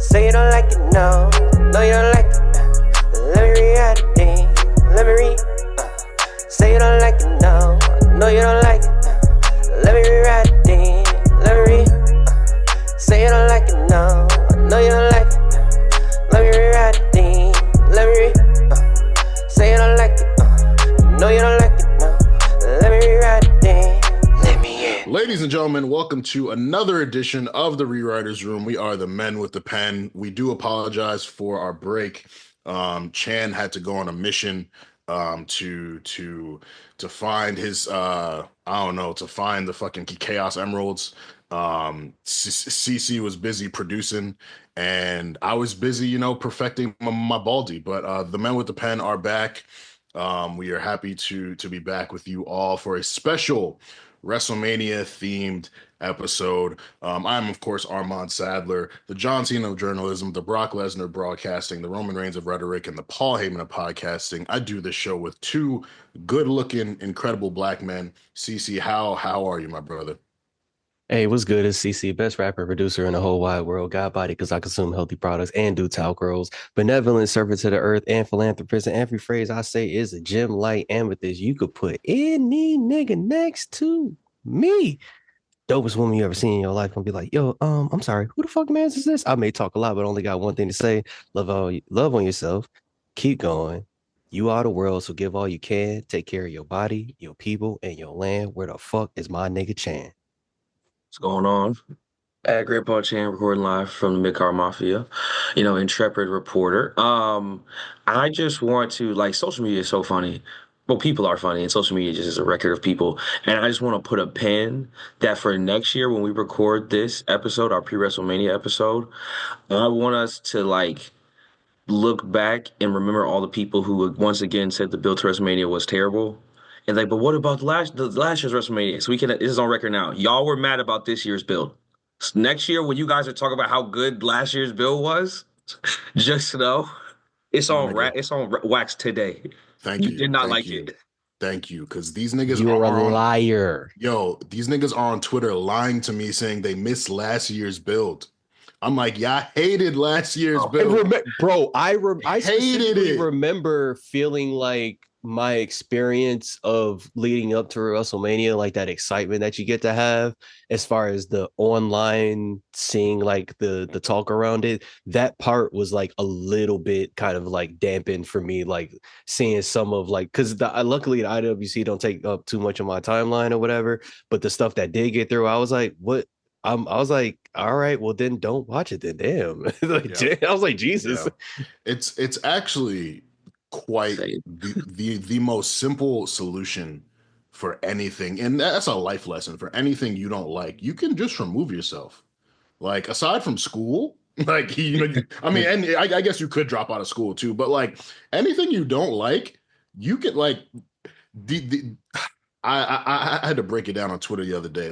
Say you don't like it, no. No, you don't like it. Let me read it, thing. Let me read. Say you don't like it, no. No, you don't like it. Let me rewrite it, thing. Let me read. Say you don't like it, no. No, you don't like it. Let me rewrite it, thing. Let me read. Say you don't like it. No, you don't like it, no. Let me rewrite it, thing. Let me in. Ladies and gentlemen, welcome to another edition of the Rewriters Room. We are the men with the pen. We do apologize for our break. Chan had to go on a mission to find his to find the fucking Chaos Emeralds. CC was busy producing, and I was busy, perfecting my baldy. But the men with the pen are back. We are happy to be back with you all for a special Wrestlemania-themed episode. I'm, of course, Armand Sadler, the John Cena of journalism, the Brock Lesnar of broadcasting, the Roman Reigns of rhetoric, and the Paul Heyman of podcasting. I do this show with two good-looking, incredible black men. CC, how are you, my brother? Hey, what's good? It's CC, best rapper producer in the whole wide world. God body because I consume healthy products and do talc rolls. Benevolent servant to the earth and philanthropist. And every phrase I say is a gem light amethyst. You could put any nigga next to me. Dopest woman you ever seen in your life gonna be like, yo, I'm sorry, who the fuck man is this? I may talk a lot, but only got one thing to say. Love on yourself. Keep going. You are the world, so give all you can. Take care of your body, your people, and your land. Where the fuck is my nigga Chan? What's going on? At Great Paul Chan, recording live from the Mid-Car Mafia, intrepid reporter. I just want to, social media is so funny. Well, people are funny, and social media just is a record of people. And I just want to put a pin that for next year when we record this episode, our pre-WrestleMania episode, I want us to, look back and remember all the people who, once again, said the build to WrestleMania was terrible. And but what about the last year's WrestleMania? So this is on record now. Y'all were mad about this year's build. So next year, when you guys are talking about how good last year's build was, just know it's on wax today. Thank you. You did not like it. Thank you, because these niggas You're a liar. These niggas are on Twitter lying to me saying they missed last year's build. I'm like, yeah, I hated last year's build. I specifically remember feeling like my experience of leading up to WrestleMania, like that excitement that you get to have as far as the online seeing like the talk around it, that part was like a little bit kind of like dampened for me, like seeing some of because luckily the IWC don't take up too much of my timeline or whatever, but the stuff that did get through, I was like, what? I was like, all right, well then don't watch it then. Damn. I was like, Jesus. Yeah. It's actually quite the most simple solution for anything, and that's a life lesson. For anything you don't like, you can just remove yourself. Like, aside from school, I mean, and I guess you could drop out of school too, but anything you don't like, you could I had to break it down on Twitter the other day.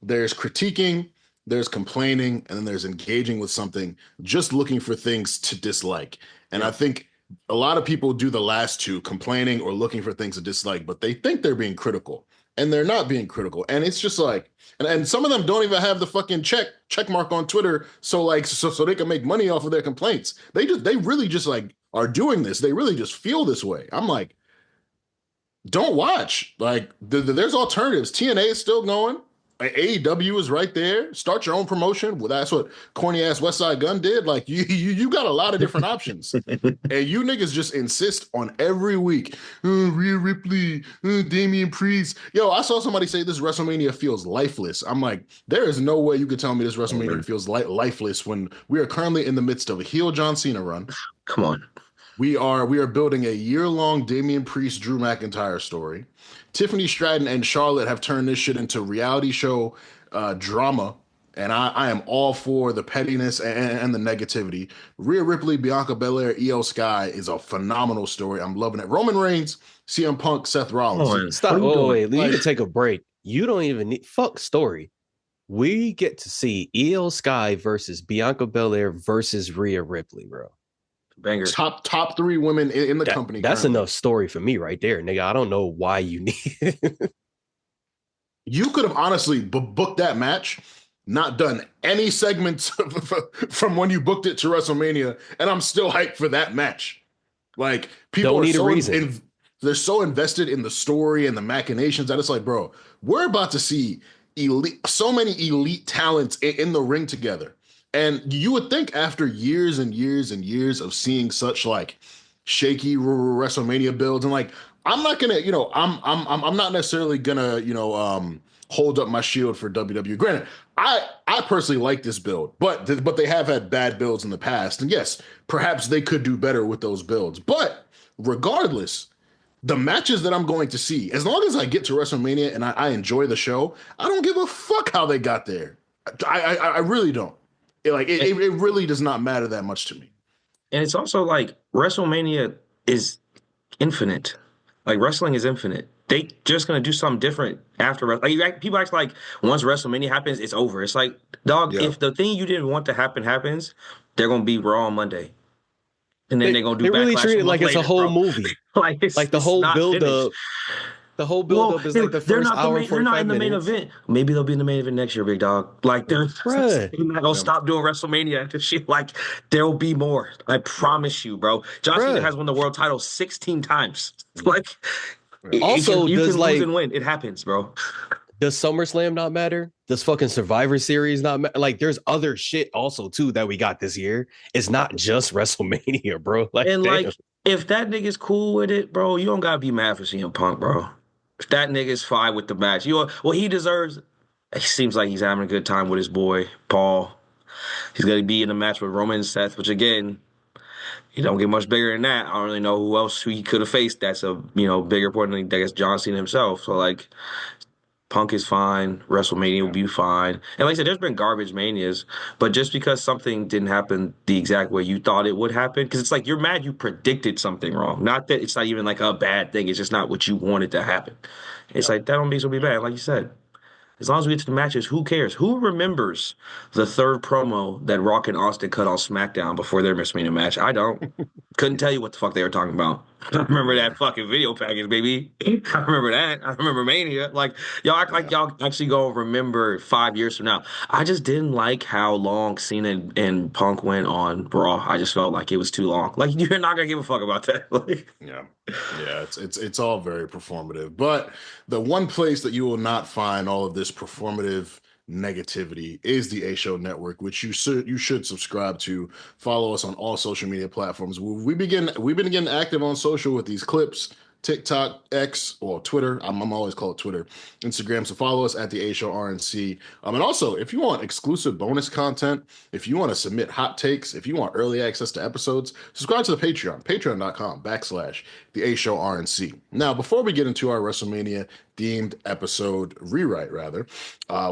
There's critiquing, there's complaining, and then there's engaging with something, just looking for things to dislike. And I think a lot of people do the last two, complaining or looking for things to dislike, but they think they're being critical, and they're not being critical. And it's just and some of them don't even have the fucking check mark on Twitter, so they can make money off of their complaints. They really just are doing this. They really just feel this way. I'm like, don't watch. There's alternatives. TNA is still going. AEW is right there. Start your own promotion. Well, that's what corny ass West Side Gun did. You got a lot of different options, and you niggas just insist on every week. Rhea Ripley, Damian Priest. Yo, I saw somebody say this WrestleMania feels lifeless. I'm like, there is no way you could tell me this WrestleMania feels lifeless when we are currently in the midst of a heel John Cena run. Come on. We are building a year-long Damian Priest, Drew McIntyre story. Tiffany Stratton and Charlotte have turned this shit into reality show drama, and I am all for the pettiness and the negativity. Rhea Ripley, Bianca Belair, Io Sky is a phenomenal story. I'm loving it. Roman Reigns, CM Punk, Seth Rollins. Stop. Oh, wait, you need to take a break. You don't even need story. We get to see Io Sky versus Bianca Belair versus Rhea Ripley, bro. Banger. Top three women in the company. That's currently enough story for me right there, nigga. I don't know why you need it. You could have honestly booked that match not done any segments from when you booked it to WrestleMania, and I'm still hyped for that match. Like, people Don't are need a so reason. they're so invested in the story and the machinations that it's like, bro, we're about to see so many elite talents in the ring together. And you would think after years and years and years of seeing such like shaky WrestleMania builds, and like, I'm not gonna, I'm not necessarily gonna, hold up my shield for WWE. Granted, I personally like this build, but they have had bad builds in the past, and yes, perhaps they could do better with those builds. But regardless, the matches that I'm going to see, as long as I get to WrestleMania and I enjoy the show, I don't give a fuck how they got there. I really don't. It really does not matter that much to me. And it's also like WrestleMania is infinite. Like, wrestling is infinite. They just gonna do something different after. Like, people act like once WrestleMania happens, it's over. It's like, dog, Yeah. if the thing you didn't want to happen happens, they're gonna be Raw on Monday, and then they're gonna do They really Backlash treat a it month like it's a later, whole bro. movie. Like, Like the it's whole not build finished. up. The whole build up is like the they're first not hour and they're not 45 in the main minutes. event. Maybe they'll be in the main event next year, big dog. Like, they're Bruh. not gonna stop doing WrestleMania after shit. Like, there'll be more. I promise you, bro. John Cena has won the world title 16 times. Like, Also, you does can lose like and win. It happens, bro. does SummerSlam not matter? Does fucking Survivor Series not matter? Like, there's other shit also too that we got this year. It's not just WrestleMania, bro. Like, And damn. like, if that nigga's cool with it, bro, you don't gotta be mad for CM Punk, bro. If that nigga's fine with the match, he deserves. It seems like he's having a good time with his boy Paul. He's gonna be in a match with Roman and Seth, which again, he don't get much bigger than that. I don't really know who he could have faced. That's a bigger opponent than I guess John Cena himself. So like, Punk is fine. WrestleMania will be fine. And like I said, there's been garbage manias, but just because something didn't happen the exact way you thought it would happen, because it's like you're mad you predicted something wrong. Not that it's not even like a bad thing. It's just not what you wanted to happen. It's like, that don't mean it's gonna be bad. Like you said, as long as we get to the matches, who cares? Who remembers the third promo that Rock and Austin cut on SmackDown before their WrestleMania match? I don't. Couldn't tell you what the fuck they were talking about. I remember that fucking video package, baby. I remember that. I remember Mania. Like, y'all act like y'all actually gonna remember 5 years from now. I just didn't like how long Cena and Punk went on Raw. I just felt like it was too long. Like, you're not gonna give a fuck about that. Like, Yeah, it's all very performative. But the one place that you will not find all of this performative negativity is the A Show Network, which you should subscribe to. Follow us on all social media platforms. We've been getting active on social with these clips. TikTok, X, or Twitter. I'm always called Twitter, Instagram. So follow us at the A Show RNC. And also, if you want exclusive bonus content, if you want to submit hot takes, if you want early access to episodes, subscribe to the Patreon, patreon.com/the A Show RNC. Now, before we get into our WrestleMania themed episode rewrite,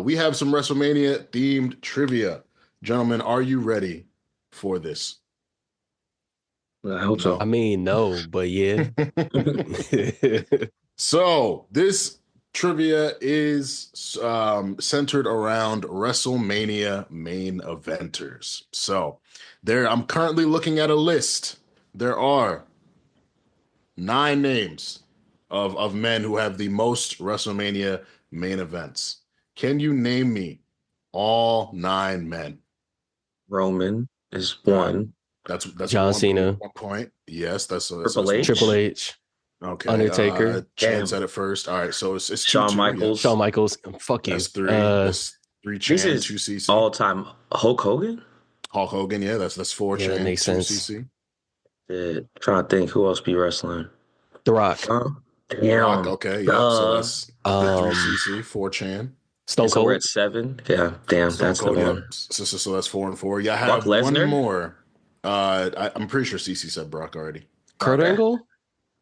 we have some WrestleMania themed trivia. Gentlemen, are you ready for this? I hope so. I mean, no, but yeah. So this trivia is centered around WrestleMania main eventers. So I'm currently looking at a list. There are 9 names of men who have the most WrestleMania main events. Can you name me all 9 men? Roman is one. That's John Cena. 1 point. Yes, that's Triple H. Triple H. Okay. Undertaker. Chan said it first. All right, so it's Shawn 2-2, Michaels. Shawn Michaels. Fuck you. That's 3. That's 3 Chan, This is 2 CC. all time Hulk Hogan. Hulk Hogan, yeah, that's 4 Yeah, that Chan, makes 2 sense. CC. Yeah, trying to think who else be wrestling. The Rock. Damn. Rock, okay, yeah. So that's 3 Um, CC, 4 Chan. Stone So we're Cold. at 7. Yeah, damn, Stone that's Cold, the yeah. one. So that's 4 and 4. Yeah, I Brock have one Lesnar? more. I'm pretty sure CC said Brock already. Kurt Okay. Angle.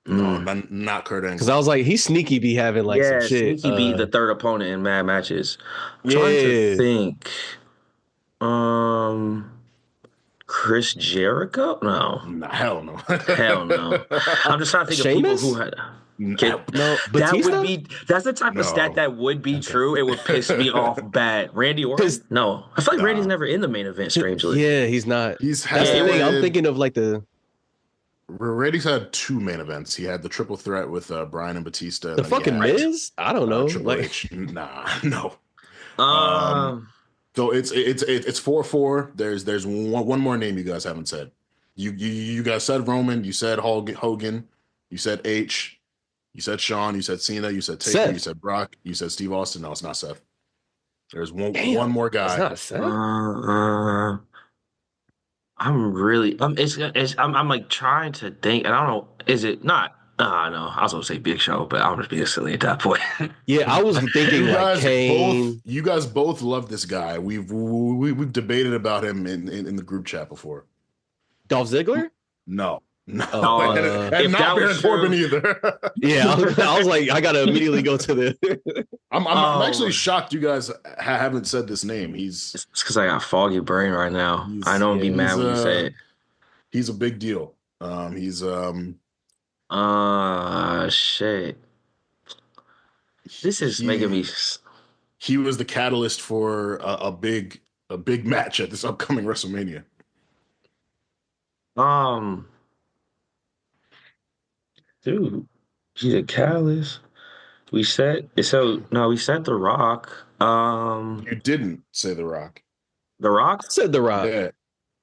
No, not Kurt Angle. Because I was like, he sneaky be having like some shit. Sneaky beat the third opponent in mad matches. I'm trying to Yeah. think. Chris Jericho? No. Nah, hell no. Hell no. I'm just trying to think Sheamus? of people who had. No, That Batista? would be. That's the type No. of stat that would be true. It would piss me off bad. Randy Orton? No, I feel like Randy's never in the main event. Strangely, Yeah, he's not. He's That's the thing. I'm had- thinking of like the Randy's had 2 main events. He had the triple threat with Bryan and Batista. And then he fucking had, Miz. I don't know. Triple Like, H. Nah, no. Um, So it's 4-4. There's one more name you guys haven't said. You guys said Roman. You said Hogan. You said H. You said Shawn. You said Cena. You said Taker. Seth. You said Brock. You said Steve Austin. No, it's not Seth. There's one more It's guy. not Seth. I'm like trying to think, and I don't know. Is it not? No, I was gonna say Big Show, but I'm just being silly at that point. Yeah, I was thinking like Kane. You guys both love this guy. We've debated about him in the group chat before. Dolph Ziggler? No. If not that Baron was Corbin true- either. Yeah, I was like, I gotta immediately go to the. I'm actually shocked you guys haven't said this name. It's because I got foggy brain right now. I know I'd be mad when you say it. He's a big deal. Shit. This is making me. He was the catalyst for a big match at this upcoming WrestleMania. Dude, he's a catalyst. We said The Rock. You didn't say The Rock. The Rock? I said The Rock. Yeah.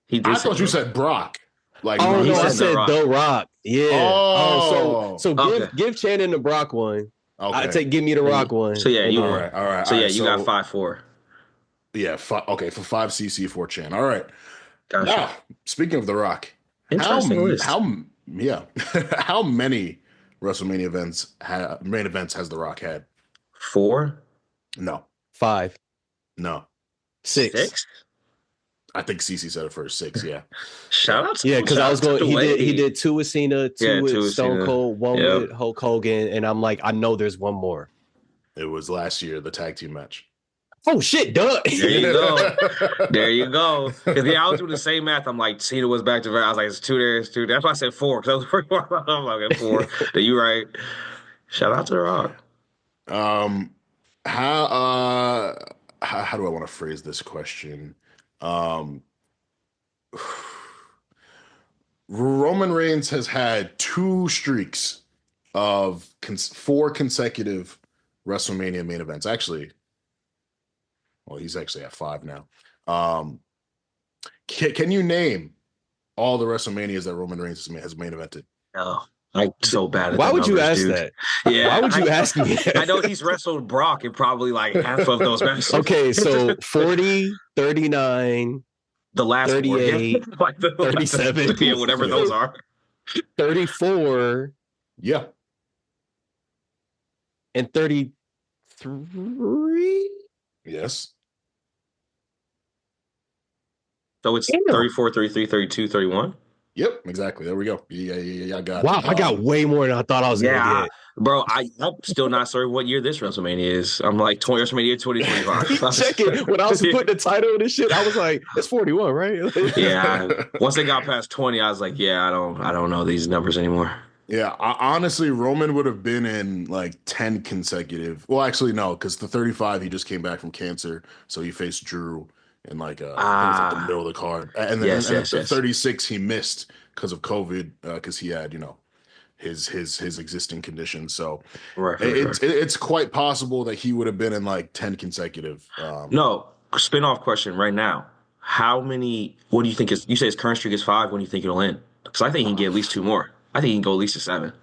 He did. I thought you said Brock. Like, oh Rock. no, I said said The The Rock. Yeah. So Okay. give Shannon the Brock one. Okay. Give me the Rock one. So yeah, you all right. So all yeah, right, you got 5-4. Yeah, okay, for 5 CC 4 Chan. All right. Gotcha. Now, speaking of The Rock, Interesting list. how many WrestleMania main events has The Rock had? 4? No. 5. No. 6. I think CC said it first. 6, yeah. Shout out to Yeah, because I was going. to He did 2 with Cena, 2 with Stone Cena. Cold, 1 with Hulk Hogan, and I'm like, I know there's one more. It was last year, the tag team match. Oh shit, duh. There you go. There you go. Because I was doing the same math. I'm like, Cena was back to back. I was like, it's 2 there, it's 2. That's why I said 4. Because I was pretty far. I'm like, okay, 4. Then you right. Shout out to The Rock. How do I want to phrase this question? Roman Reigns has had 2 streaks of 4 consecutive WrestleMania main events. Actually, well, he's actually at 5 now. Can you name all the WrestleManias that Roman Reigns has main evented? No. I'm so bad at Why the would you numbers, ask dude. that? Yeah. Why would you ask me that? I know he's wrestled Brock in probably like half of those matches. Okay, so 40, 39, the last 38, 4, like 37. Yeah, whatever those are. 34, Yeah. and 33. Yes. So it's 34, 33, 32, 31? Yep, exactly. There we go. Yeah, I got it. Wow, I got way more than I thought I was going to get. Bro, I'm still not certain what year this WrestleMania is. I'm like, WrestleMania 2025. Checking. When I was putting the title on this shit, I was like, it's 41, right? Yeah. Once they got past 20, I was like, yeah, I don't know these numbers anymore. Yeah, honestly, Roman would have been in like 10 consecutive. Well, actually, no, because the 35, he just came back from cancer. So he faced Drew in like, it was like the middle of the card. And then the 36, he missed because of COVID, because he had, his existing condition. So it's quite possible that he would have been in like 10 consecutive. No, spin-off question right now. What do you think you say his current streak is 5. When do you think it'll end? Because I think he can get at least 2 more. I think he can go at least to 7.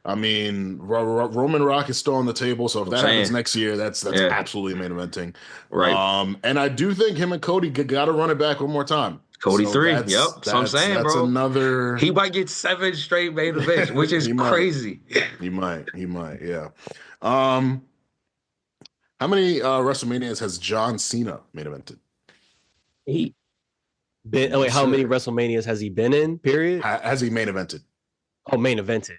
I mean, Roman Rock is still on the table, so if that happens next year, that's absolutely main eventing. Right. And I do think him and Cody got to run it back one more time. Cody 3. Yep. That's what I'm saying, that's bro. Another. He might get 7 straight main events, which is crazy. He might. Yeah. How many WrestleManias has John Cena main evented? 8. How many WrestleManias has he been in? Period. Has he main evented? Oh, main evented.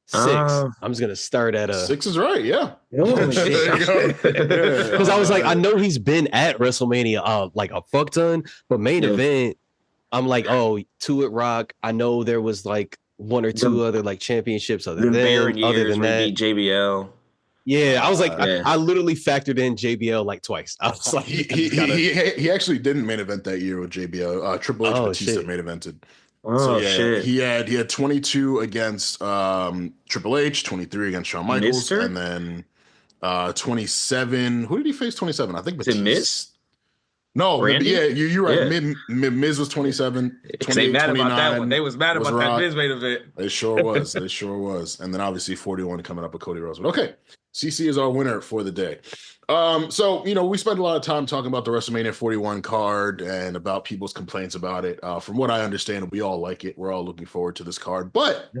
6. I'm just gonna start at 6 is right. Yeah. Because I was like, I know he's been at WrestleMania like a fuck ton, but main event, I'm like, 2 at Rock. I know there was like 1 or 2 other like championships other than that. JBL. Yeah, I was like, I literally factored in JBL like twice. I was like, he actually didn't main event that year with JBL. Triple H Batista main evented. Shit. He had 22 against Triple H, 23 against Shawn Michaels, and then 27. Who did he face 27? I think Is it Batista. Miz? No, Randy? yeah, you're right. Yeah. Miz was 27, Because they 28, mad about that one. 29 They was mad was about that Rock. Miz main event. They sure was. They sure was. And then obviously 41 coming up with Cody Rhodes. But okay, CC is our winner for the day. So, we spent a lot of time talking about the WrestleMania 41 card and about people's complaints about it. From what I understand, we all like it. We're all looking forward to this card. But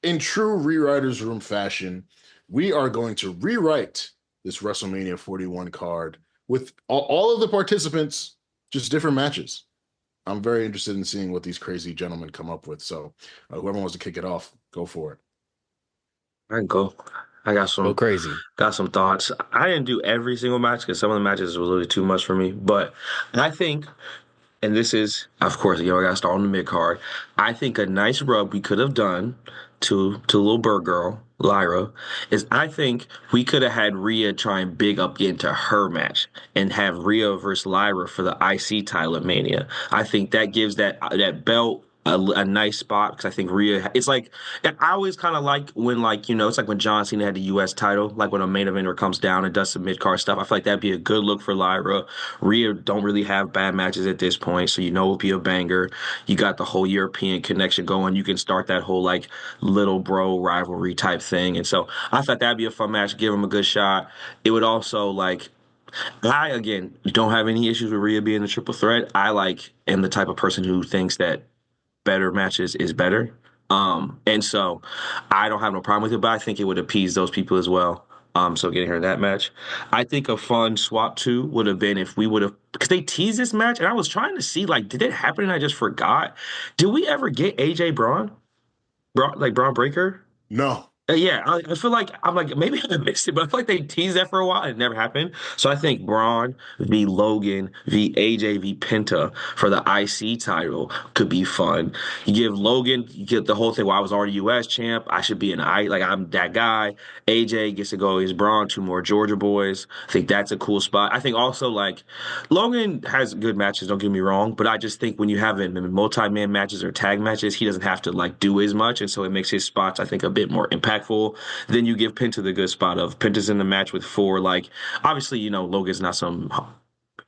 in true Rewriters Room fashion, we are going to rewrite this WrestleMania 41 card with all of the participants, just different matches. I'm very interested in seeing what these crazy gentlemen come up with. So whoever wants to kick it off, go for it. I can go. I got Go crazy. some thoughts. I didn't do every single match because some of the matches were really too much for me. But I think, and this is, of course, I got to start on the mid card. I think a nice rub we could have done to little bird girl Lyra is I think we could have had Rhea try and big up into her match and have Rhea versus Lyra for the IC title at Mania. I think that gives that belt a nice spot because I think Rhea. It's like I always kind of like when it's like when John Cena had the U.S. title, like when a main eventer comes down and does some mid card stuff. I feel like that'd be a good look for Lyra. Rhea don't really have bad matches at this point, so it'll be a banger. You got the whole European connection going. You can start that whole like little bro rivalry type thing, and so I thought that'd be a fun match. Give him a good shot. It would also I again don't have any issues with Rhea being a triple threat. I am the type of person who thinks that better matches is better. And so I don't have no problem with it, but I think it would appease those people as well. So getting her in that match. I think a fun swap too would have been if we would have, because they teased this match and I was trying to see did it happen and I just forgot. Did we ever get AJ Braun? Braun Breaker? No. Yeah, I feel like maybe I missed it, but I feel like they teased that for a while and it never happened. So I think Braun v Logan v AJ v Penta for the IC title could be fun. You get the whole thing. Well, I was already US champ. I should be I'm that guy. AJ gets to go against Braun, two more Georgia boys. I think that's a cool spot. I think also Logan has good matches. Don't get me wrong, but I just think when you have him in multi-man matches or tag matches, he doesn't have to do as much, and so it makes his spots I think a bit more impactful. Then you give Penta the good spot of Penta's in the match with four. Obviously, Logan's not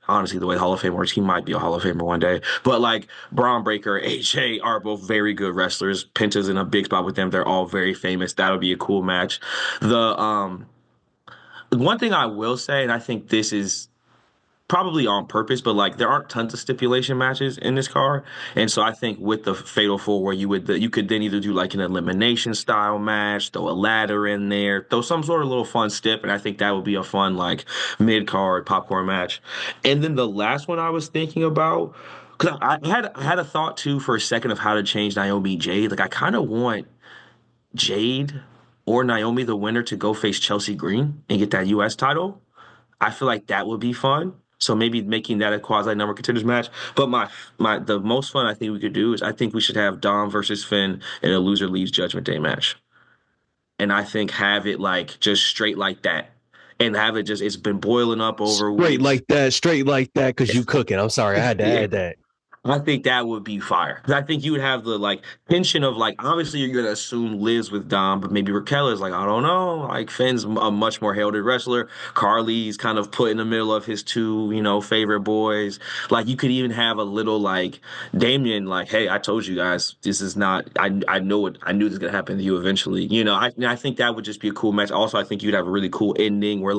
honestly, the way the Hall of Fame works, he might be a Hall of Famer one day. But Braun Breaker, AJ are both very good wrestlers. Penta's in a big spot with them. They're all very famous. That'll be a cool match. The one thing I will say, and I think this is probably on purpose, but there aren't tons of stipulation matches in this card, and so I think with the Fatal Four, where you could then either do an elimination style match, throw a ladder in there, throw some sort of little fun stip, and I think that would be a fun mid card popcorn match. And then the last one I was thinking about, because I had a thought too for a second of how to change Naomi Jade. I kind of want Jade or Naomi, the winner, to go face Chelsea Green and get that U.S. title. I feel like that would be fun. So maybe making that a quasi number contenders match. But the most fun I think we could do is I think we should have Dom versus Finn in a loser leaves Judgment Day match. And I think have it just straight like that. And have it it's been boiling up over straight like that, because you cooking. I'm sorry, I had to add that. I think that would be fire. I think you would have the tension of obviously you're gonna assume Liz with Dom, but maybe Raquel is I don't know. Finn's a much more heralded wrestler. Carly's kind of put in the middle of his two favorite boys. You could even have a little Damien hey, I told you guys this is not. I knew this was gonna happen to you eventually. I think that would just be a cool match. Also, I think you'd have a really cool ending where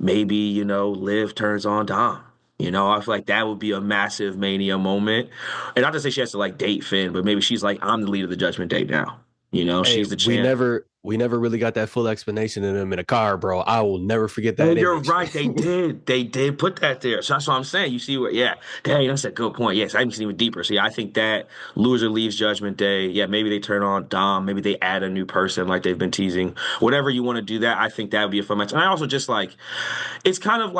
maybe Liv turns on Dom. I feel like that would be a massive Mania moment. And not to say she has to date Finn, but maybe she's I'm the lead of the Judgment Day now. Hey, she's the champ. We never really got that full explanation of them in a car, bro. I will never forget that. You're right. They did put that there. So that's what I'm saying. You see what? Yeah. Dang, that's a good point. Yes, I haven't seen even deeper. So yeah, I think that loser leaves Judgment Day. Yeah, maybe they turn on Dom. Maybe they add a new person like they've been teasing. Whatever you want to do that, I think that would be a fun match. And I also just it's kind of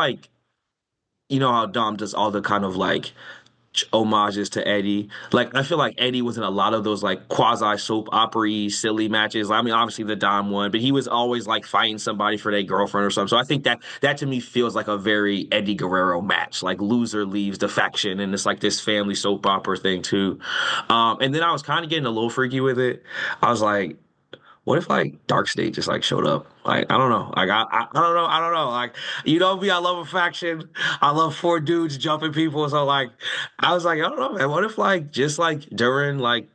how Dom does all the kind of homages to Eddie. I feel like Eddie was in a lot of those quasi soap opera silly matches. I mean, obviously the Dom one, but he was always fighting somebody for their girlfriend or something. So I think that to me feels like a very Eddie Guerrero match. Loser leaves the faction, and it's this family soap opera thing too. And then I was kind of getting a little freaky with it. I was what if like Dark State just like showed up? Like I don't know. Like I don't know. Like you know me, I love a faction. I love four dudes jumping people. So like I was like, I don't know, man. What if like just like during like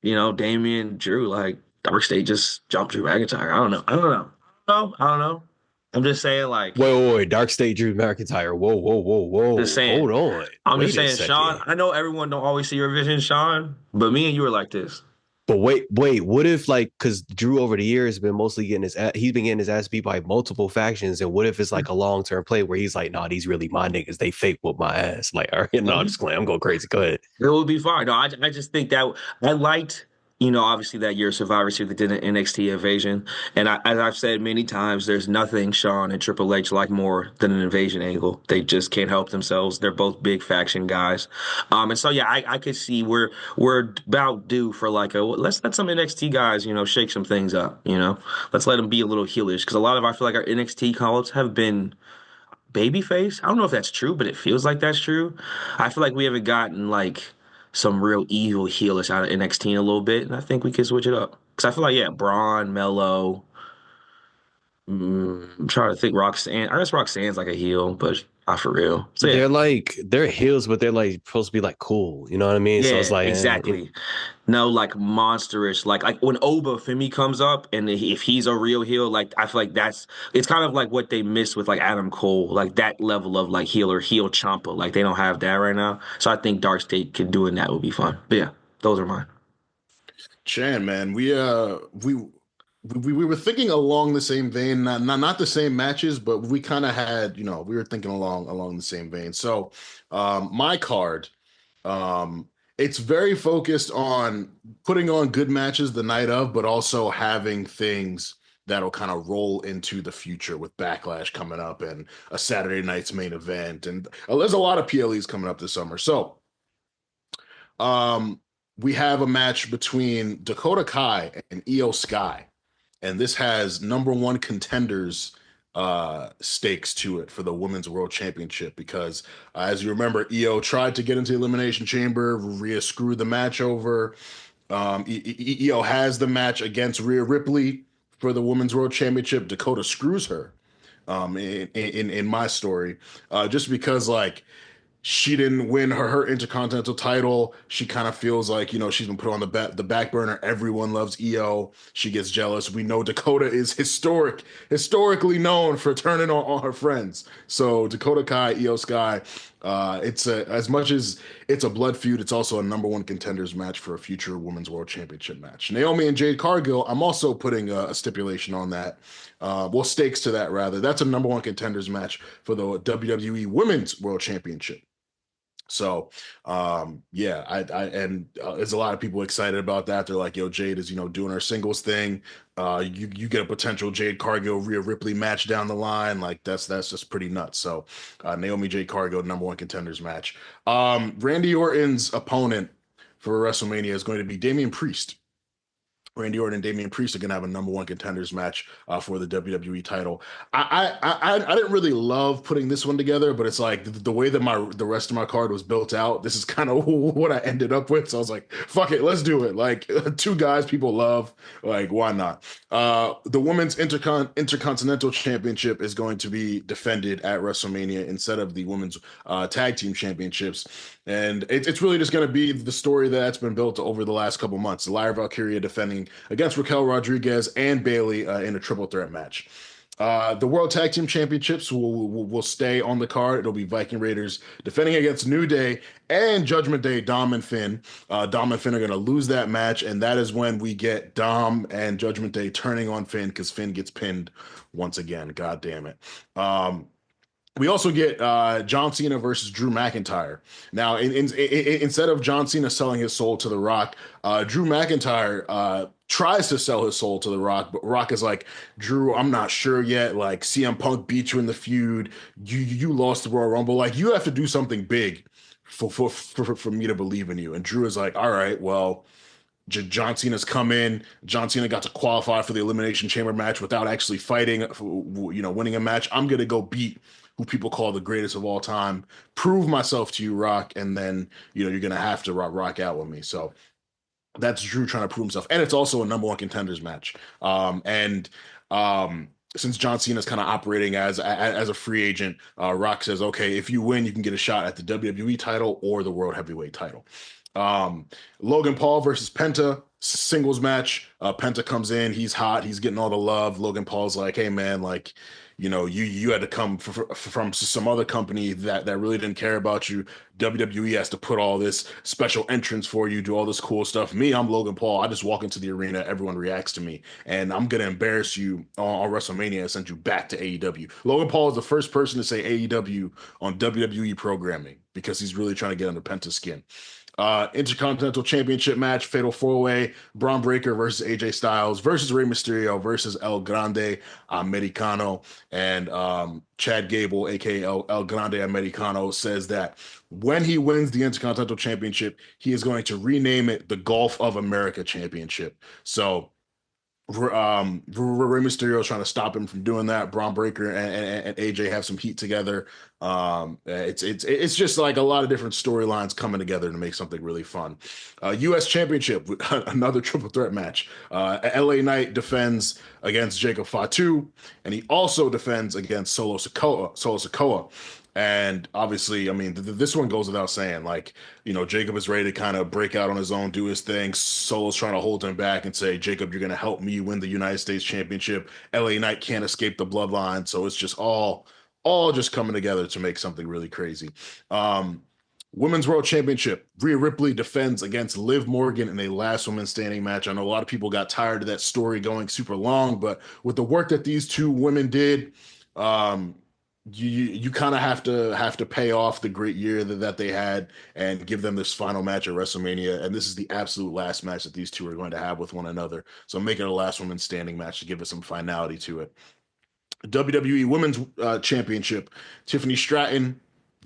Damian Drew, like Dark State just jumped Drew McIntyre. I don't know. I don't know. I'm just saying like Wait. Dark State Drew McIntyre. just Whoa. saying. Hold on. I'm just Wait a saying, Sean, second. I know everyone don't always see your vision, Sean, but me and you are like this. But wait. What if like because Drew over the years has been mostly he's been getting his ass beat by multiple factions, and what if it's like a long-term play where he's like, nah, these really my niggas. They fake with my ass. Like, all right, no, I'm just playing. I'm going crazy. Go ahead. It would be fine. No, I just think that I liked, obviously that year Survivor Series that did an NXT invasion. And as I've said many times, there's nothing Shawn and Triple H like more than an invasion angle. They just can't help themselves. They're both big faction guys. And so, yeah, I could see we're about due for like let's let some NXT guys, shake some things up. Let's let them be a little heelish. Because I feel like our NXT calls have been babyface. I don't know if that's true, but it feels like that's true. I feel like we haven't gotten like some real evil heelish out of NXT in a little bit, and I think we can switch it up. Because I feel like Braun, Mello. I'm trying to think Roxanne. I guess Roxanne's like a heel, but not for real. So yeah. They're heels, but they're like supposed to be like cool. You know what I mean? Yeah, So it's like exactly. No, like monsterish. Like when Oba Femi comes up, and if he's a real heel, like I feel like it's kind of like what they missed with like Adam Cole, like that level of like heel champa. Like they don't have that right now. So I think Dark State could do it, and that would be fun. But yeah, those are mine. Chan, man, we were thinking along the same vein, not the same matches, but we kind of had, we were thinking along the same vein. So, my card, it's very focused on putting on good matches the night of, but also having things that'll kind of roll into the future with Backlash coming up and a Saturday night's main event, and there's a lot of PLEs coming up this summer. So, we have a match between Dakota Kai and Io Sky, and this has number one contenders stakes to it for the Women's World Championship because, as you remember, Io tried to get into the Elimination Chamber, Rhea screwed the match over. Io has the match against Rhea Ripley for the Women's World Championship. Dakota screws her in my story just because, like, she didn't win her Intercontinental title. She kind of feels like, she's been put on the back burner. Everyone loves Io. She gets jealous. We know Dakota is historically known for turning on her friends. So Dakota Kai, Io Sky, as much as it's a blood feud, it's also a number one contenders match for a future Women's World Championship match. Naomi and Jade Cargill, I'm also putting a stipulation on that. Stakes to that rather. That's a number one contenders match for the WWE Women's World Championship. So, there's a lot of people excited about that. They're like, yo, Jade is, doing her singles thing. You get a potential Jade Cargill, Rhea Ripley match down the line. Like that's just pretty nuts. So, Naomi, Jade Cargill, number one contenders match. Randy Orton's opponent for WrestleMania is going to be Damian Priest. Randy Orton and Damian Priest are going to have a number one contenders match for the WWE title. I didn't really love putting this one together, but it's like the way that the rest of my card was built out, this is kind of what I ended up with. So I was like, fuck it, let's do it. Like two guys people love, like why not? The Women's Intercontinental Championship is going to be defended at WrestleMania instead of the Women's Tag Team Championships. And it's really just going to be the story that's been built over the last couple months. Lyra Valkyria defending against Raquel Rodriguez and Bayley in a triple threat match. The World Tag Team Championships will stay on the card. It'll be Viking Raiders defending against New Day and Judgment Day, Dom and Finn. Dom and Finn are going to lose that match, and that is when we get Dom and Judgment Day turning on Finn because Finn gets pinned once again. God damn it. We also get John Cena versus Drew McIntyre. Now, instead of John Cena selling his soul to The Rock, Drew McIntyre tries to sell his soul to The Rock, but Rock is like, Drew, I'm not sure yet. Like, CM Punk beat you in the feud. You lost the Royal Rumble. Like, you have to do something big for me to believe in you. And Drew is like, all right, well, John Cena's come in. John Cena got to qualify for the Elimination Chamber match without actually fighting, winning a match. I'm going to go beat who people call the greatest of all time, prove myself to you, Rock, and then, you're going to have to rock out with me. So That's Drew trying to prove himself, and it's also a number one contenders match. And since John Cena's kind of operating as a free agent, Rock says, okay, if you win, you can get a shot at the WWE title or the World Heavyweight title. Logan Paul versus Penta, singles match. Penta comes in, he's hot, he's getting all the love. Logan Paul's like, hey man, like, you know, you had to come from some other company that really didn't care about you. WWE has to put all this special entrance for you, do all this cool stuff. Me, I'm Logan Paul. I just walk into the arena, everyone reacts to me, and I'm gonna embarrass you on WrestleMania and send you back to AEW. Logan Paul is the first person to say AEW on WWE programming because he's really trying to get under Penta's skin. Intercontinental Championship match, Fatal 4-Way, Braun Breaker versus AJ Styles versus Rey Mysterio versus El Grande Americano. And Chad Gable, aka El Grande Americano, says that when he wins the Intercontinental Championship, he is going to rename it the Gulf of America Championship. So Rey Mysterio is trying to stop him from doing that. Braun Breaker and AJ have some heat together. It's just like a lot of different storylines coming together to make something really fun. U.S. Championship, another triple threat match. LA Knight defends against Jacob Fatu, and he also defends against Solo Sikoa. And obviously, I mean, this one goes without saying. Like, you know, Jacob is ready to kind of break out on his own, do his thing. Solo's trying to hold him back and say, Jacob, you're going to help me win the United States Championship. LA Knight can't escape the bloodline. So it's just all just coming together to make something really crazy. Women's World Championship, Rhea Ripley defends against Liv Morgan in a last woman standing match. I know a lot of people got tired of that story going super long, but with the work that these two women did, you kind of have to pay off the great year that they had and give them this final match at WrestleMania. And this is the absolute last match that these two are going to have with one another. So make it a last woman standing match to give it some finality to it. WWE Women's Championship, Tiffany Stratton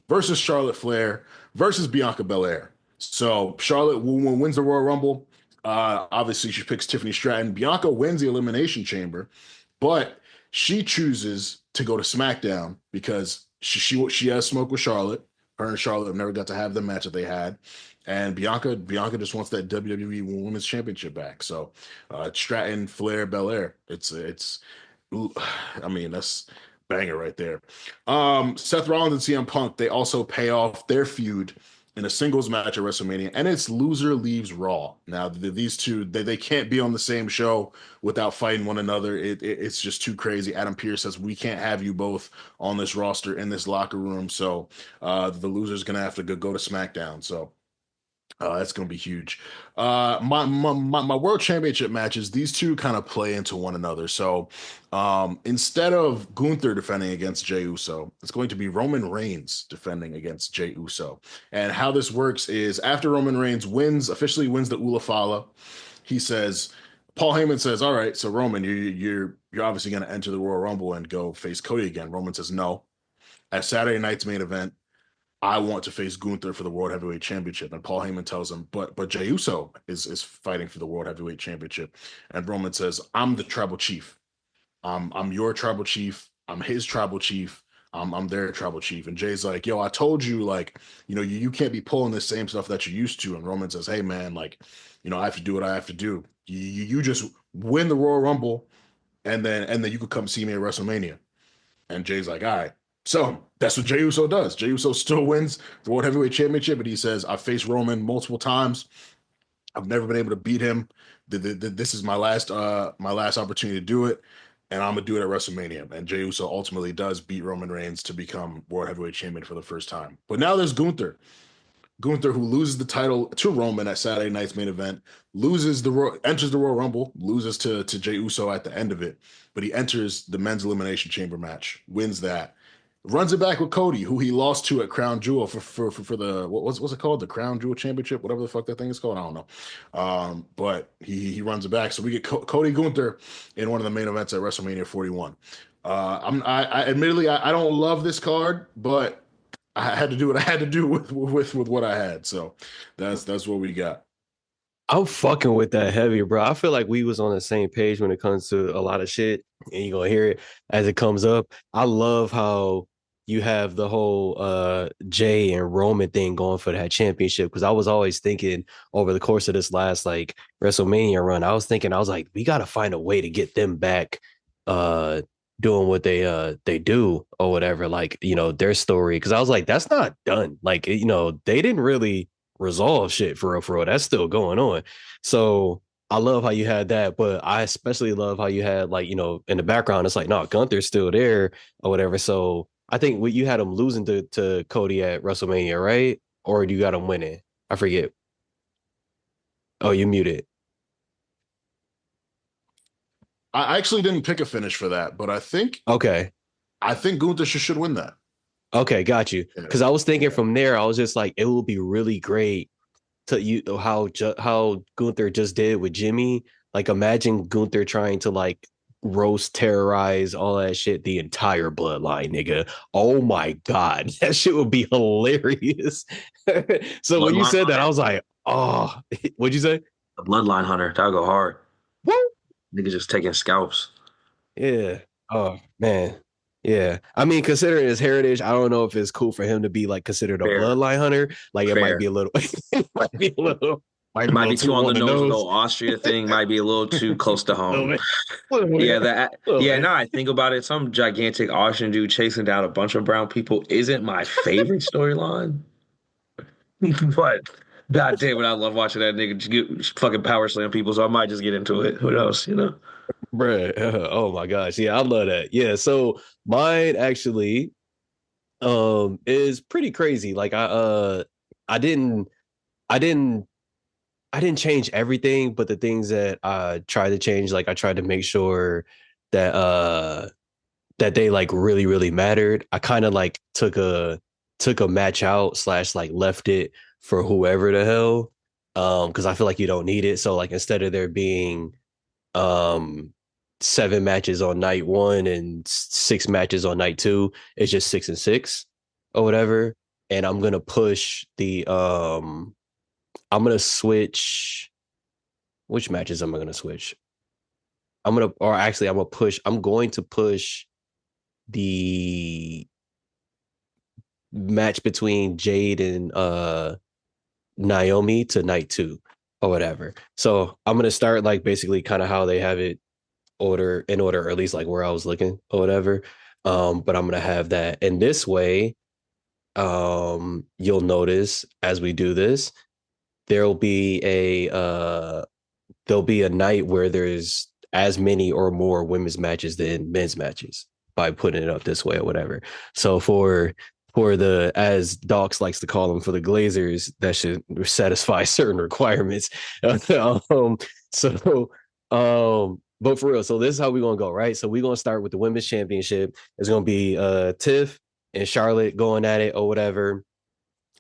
versus Charlotte Flair versus Bianca Belair. So Charlotte wins the Royal Rumble. Obviously, she picks Tiffany Stratton. Bianca wins the Elimination Chamber, but she chooses to go to SmackDown because she has smoke with Charlotte. Her and Charlotte have never got to have the match that they had. And Bianca just wants that WWE Women's Championship back. So Stratton, Flair, Belair. I mean, that's banger right there. Seth Rollins and CM Punk, they also pay off their feud in a singles match at WrestleMania, and it's loser leaves Raw. Now, these two, they can't be on the same show without fighting one another. It's just too crazy. Adam Pearce says, we can't have you both on this roster in this locker room, so the loser's going to have to go to SmackDown. So that's going to be huge. My world championship matches, these two kind of play into one another. So instead of Gunther defending against Jey Uso, it's going to be Roman Reigns defending against Jey Uso. And how this works is after Roman Reigns officially wins the Ula Fala, he says, Paul Heyman says, all right, so Roman, you're obviously going to enter the Royal Rumble and go face Cody again. Roman says, no. At Saturday night's main event, I want to face Gunther for the World Heavyweight Championship. And Paul Heyman tells him, but Jey Uso is fighting for the World Heavyweight Championship. And Roman says, I'm the tribal chief. I'm your tribal chief. I'm his tribal chief. I'm their tribal chief. And Jay's like, yo, I told you, like, you know, you can't be pulling the same stuff that you used to. And Roman says, hey, man, like, you know, I have to do what I have to do. You just win the Royal Rumble, and then you could come see me at WrestleMania. And Jay's like, all right. So that's what Jey Uso does. Jey Uso still wins the World Heavyweight Championship, but he says, I've faced Roman multiple times. I've never been able to beat him. This is my last opportunity to do it, and I'm going to do it at WrestleMania. And Jey Uso ultimately does beat Roman Reigns to become World Heavyweight Champion for the first time. But now there's Gunther. Gunther, who loses the title to Roman at Saturday night's main event, enters the Royal Rumble, loses to Jey Uso at the end of it, but he enters the men's elimination chamber match, wins that, runs it back with Cody, who he lost to at Crown Jewel for the what's it called, the Crown Jewel Championship, whatever the fuck that thing is called, I don't know. But he runs it back, so we get Cody Gunther in one of the main events at WrestleMania 41. I admittedly I don't love this card, but I had to do what I had to do with what I had. So that's what we got. I'm fucking with that heavy, bro. I feel like we was on the same page when it comes to a lot of shit, and you're gonna hear it as it comes up. I love how you have the whole Jay and Roman thing going for that championship. Because I was always thinking over the course of this last like WrestleMania run, I was like, we got to find a way to get them back doing what they do or whatever, like, you know, their story. Because I was like, that's not done. Like, you know, they didn't really resolve shit for real, for real. That's still going on. So I love how you had that, but I especially love how you had, like, you know, in the background, it's like, no, Gunther's still there or whatever. So I think you had him losing to Cody at WrestleMania, right? Or you got him winning? I forget. Oh, you muted. I actually didn't pick a finish for that, but I think Gunther should win that. Okay, got you. Because I was thinking from there, I was just like, it will be really great to you how Gunther just did with Jimmy. Like, imagine Gunther trying to like roast, terrorize, all that shit, the entire bloodline, nigga. Oh my god, that shit would be hilarious. So when you said that, I was like, oh, what'd you say? The Bloodline Hunter, that'll go hard. What? Nigga just taking scalps. Yeah. Oh man. Yeah. I mean, considering his heritage, I don't know if it's cool for him to be like considered a bloodline hunter. Like, it might be a little, it might be a little. Might be too on the nose. The whole Austria thing might be a little too close to home. Now I think about it, some gigantic Austrian dude chasing down a bunch of brown people isn't my favorite storyline. But god damn it, I love watching that nigga fucking power slam people, so I might just get into it. Who knows, you know? Bruh. Oh my gosh. Yeah, I love that. Yeah. So mine actually is pretty crazy. Like, I didn't change everything, but the things that I tried to change, like I tried to make sure that that they like really, really mattered. I kind of like took a match out / like left it for whoever the hell. Because I feel like you don't need it. So like, instead of there being 7 matches on night 1 and 6 matches on night 2, it's just 6 and 6 or whatever. And I'm gonna push the I'm gonna switch. Which matches am I gonna switch? I'm going to push the match between Jade and Naomi to night 2 or whatever. So I'm gonna start like basically kind of how they have it in order, or at least like where I was looking or whatever. But I'm gonna have that in this way. You'll notice as we do this, there'll be a night where there's as many or more women's matches than men's matches, by putting it up this way or whatever. So for the, as Docs likes to call them, for the Glazers, that should satisfy certain requirements. But for real, so this is how we're gonna go, right? So we're gonna start with the women's championship. It's gonna be Tiff and Charlotte going at it or whatever.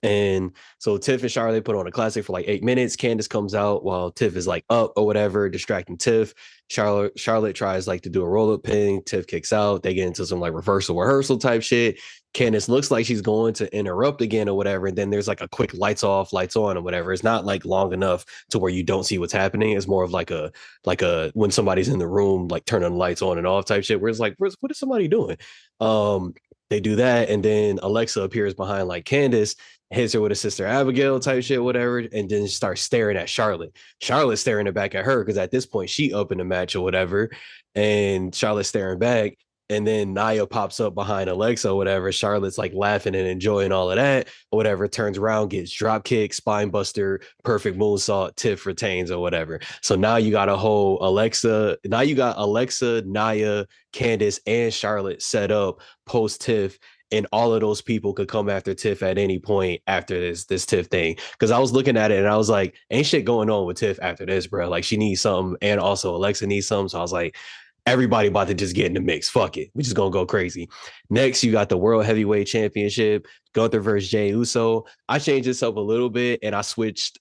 And so Tiff and Charlotte put on a classic for like 8 minutes. Candace comes out while Tiff is like up or whatever, distracting Tiff. Charlotte tries like to do a roll-up pin. Tiff kicks out. They get into some like rehearsal type shit. Candace looks like she's going to interrupt again or whatever. And then there's like a quick lights off, lights on or whatever. It's not like long enough to where you don't see what's happening. It's more of like a when somebody's in the room, like turning the lights on and off type shit, where it's like, what is somebody doing? They do that. And then Alexa appears behind like Candace, hits her with a Sister Abigail type shit, whatever, and then starts staring at Charlotte. Charlotte's staring it back at her because at this point she up in the match or whatever, and Charlotte's staring back. And then Nia pops up behind Alexa or whatever. Charlotte's like laughing and enjoying all of that or whatever. Turns around, gets drop kick, spine buster, perfect moonsault, Tiff retains or whatever. So now you got a whole Alexa. Now you got Alexa, Nia, Candace, and Charlotte set up post Tiff. And all of those people could come after Tiff at any point after this Tiff thing. Because I was looking at it and I was like, ain't shit going on with Tiff after this, bro. Like, she needs something, and also Alexa needs something. So I was like, everybody about to just get in the mix. Fuck it. We just gonna go crazy. Next, you got the World Heavyweight Championship, Gunther versus Jey Uso. I changed this up a little bit and I switched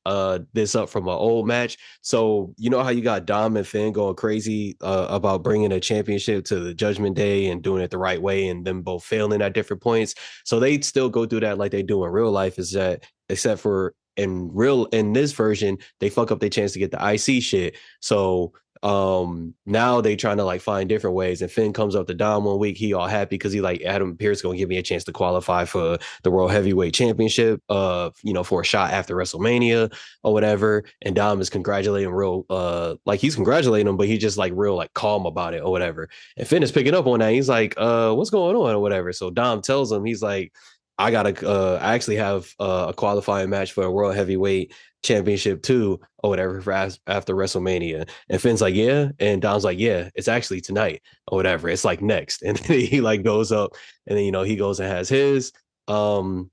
this up from an old match. So you know how you got Dom and Finn going crazy about bringing a championship to the Judgment Day and doing it the right way, and them both failing at different points. So they still go through that like they do in real life, is that except for in this version, they fuck up their chance to get the IC shit. So Now they trying to like find different ways, and Finn comes up to Dom one week, he all happy because he like Adam Pearce gonna give me a chance to qualify for the World Heavyweight Championship for a shot after WrestleMania or whatever, and Dom is congratulating real like he's congratulating him, but he just like real like calm about it or whatever, and Finn is picking up on that. He's like what's going on or whatever, so Dom tells him, he's like, I I actually have a qualifying match for a World Heavyweight Championship too, or whatever, for after WrestleMania. And Finn's like, yeah. And Dom's like, yeah, it's actually tonight or whatever. It's like next. And then he like goes up, and then, he goes and has his. Finn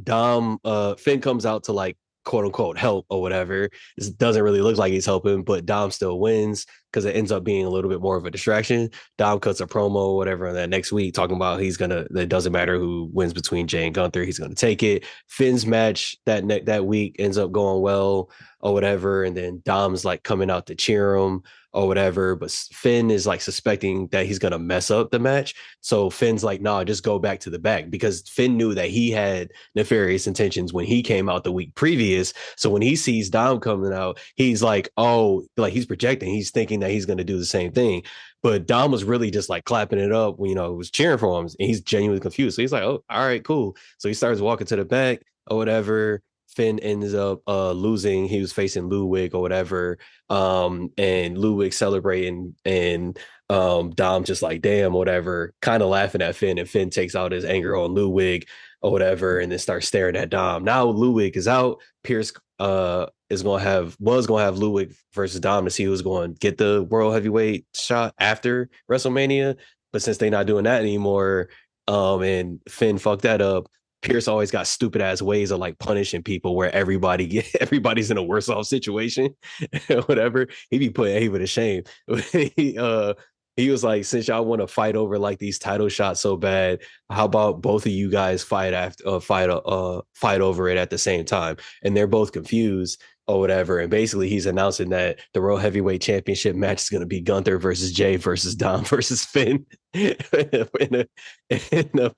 comes out to like quote unquote help or whatever. It doesn't really look like he's helping, but Dom still wins because it ends up being a little bit more of a distraction. Dom cuts a promo or whatever that next week talking about it doesn't matter who wins between Jay and Gunther, he's gonna take it. Finn's match that week ends up going well or whatever, and then Dom's like coming out to cheer him or whatever, but Finn is like suspecting that he's gonna mess up the match. So Finn's like, nah, just go back to the back, because Finn knew that he had nefarious intentions when he came out the week previous. So when he sees Dom coming out, he's like, oh, like he's projecting, he's thinking that he's gonna do the same thing. But Dom was really just like clapping it up, was cheering for him, and he's genuinely confused. So he's like, oh, all right, cool. So he starts walking to the back or whatever. Finn ends up losing. He was facing Ludwig or whatever, and Ludwig celebrating, and Dom just like, damn, whatever, kind of laughing at Finn, and Finn takes out his anger on Ludwig or whatever, and then starts staring at Dom. Now Ludwig is out. Pierce was gonna have Ludwig versus Dom to see who's going to get the World Heavyweight shot after WrestleMania, but since they're not doing that anymore, and Finn fucked that up, Pierce always got stupid ass ways of like punishing people where everybody's in a worse off situation, whatever. He be putting Ava to shame. He was like, since y'all want to fight over like these title shots so bad, how about both of you guys fight over it at the same time? And they're both confused or whatever. And basically he's announcing that the World Heavyweight Championship match is going to be Gunther versus Jay versus Dom versus Finn in a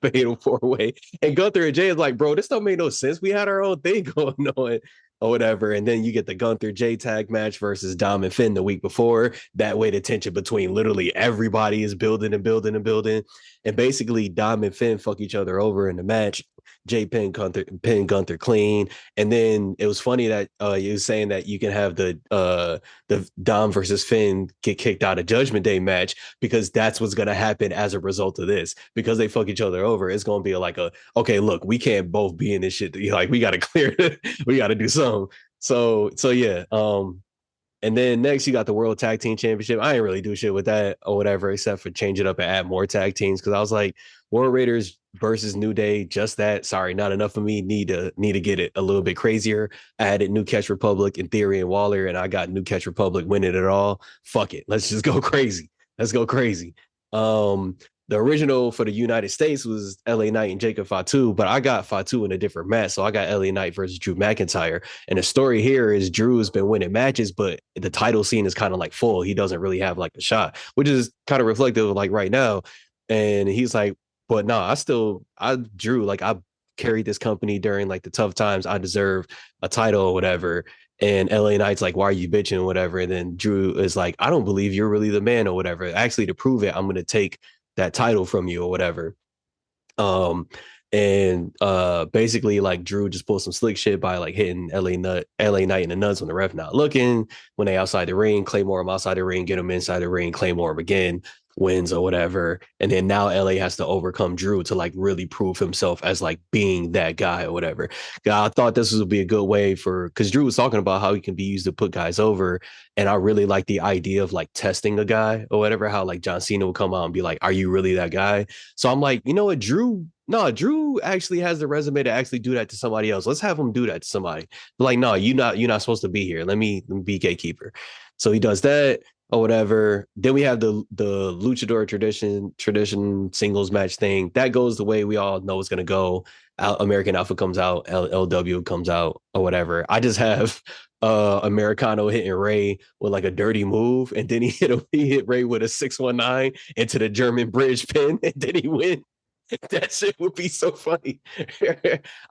fatal 4-way. And Gunther and Jay is like, bro, this don't make no sense. We had our own thing going on or whatever. And then you get the Gunther Jay tag match versus Dom and Finn the week before. That way the tension between literally everybody is building and building and building. And basically Dom and Finn fuck each other over in the match. Jay pin Gunther clean. And then it was funny that you was saying that you can have the Dom versus Finn get kicked out of Judgment Day match, because that's what's gonna happen as a result of this. Because they fuck each other over, it's gonna be like okay, look, we can't both be in this shit. Like, we gotta clear it. We gotta do something. So yeah. And then next you got the World Tag Team Championship. I ain't really do shit with that or whatever, except for change it up and add more tag teams, because I was like, War Raiders versus New Day, just that. Sorry, not enough for me. Need to get it a little bit crazier. I added New Catch Republic and Theory and Waller, and I got New Catch Republic winning it all. Fuck it. Let's just go crazy. Let's go crazy. The original for the United States was LA Knight and Jacob Fatu, but I got Fatu in a different match. So I got LA Knight versus Drew McIntyre. And the story here is Drew has been winning matches, but the title scene is kind of like full. He doesn't really have like a shot, which is kind of reflective of like right now. And he's like, but no, Drew, like, I carried this company during like the tough times. I deserve a title or whatever. And LA Knight's like, why are you bitching or whatever? And then Drew is like, I don't believe you're really the man or whatever. Actually, to prove it, I'm going to take that title from you or whatever. Basically like Drew just pulled some slick shit by like hitting LA Knight in the nuts when the ref not looking. When they outside the ring, Claymore him outside the ring, get him inside the ring, Claymore him again, wins or whatever. And then now LA has to overcome Drew to like really prove himself as like being that guy or whatever. I thought this would be a good way because Drew was talking about how he can be used to put guys over. And I really like the idea of like testing a guy or whatever, how like John Cena will come out and be like, are you really that guy? So I'm like, you know what, Drew actually has the resume to actually do that to somebody else. Let's have him do that to somebody. But like, no, you're not supposed to be here. Let me be gatekeeper. So he does that or whatever. Then we have the luchador tradition singles match thing that goes the way we all know it's going to go. American Alpha comes out, LW comes out or whatever. I just have Americano hitting Ray with like a dirty move, and then he hit Ray with a 619 into the German bridge pin, and then he win. That shit would be so funny.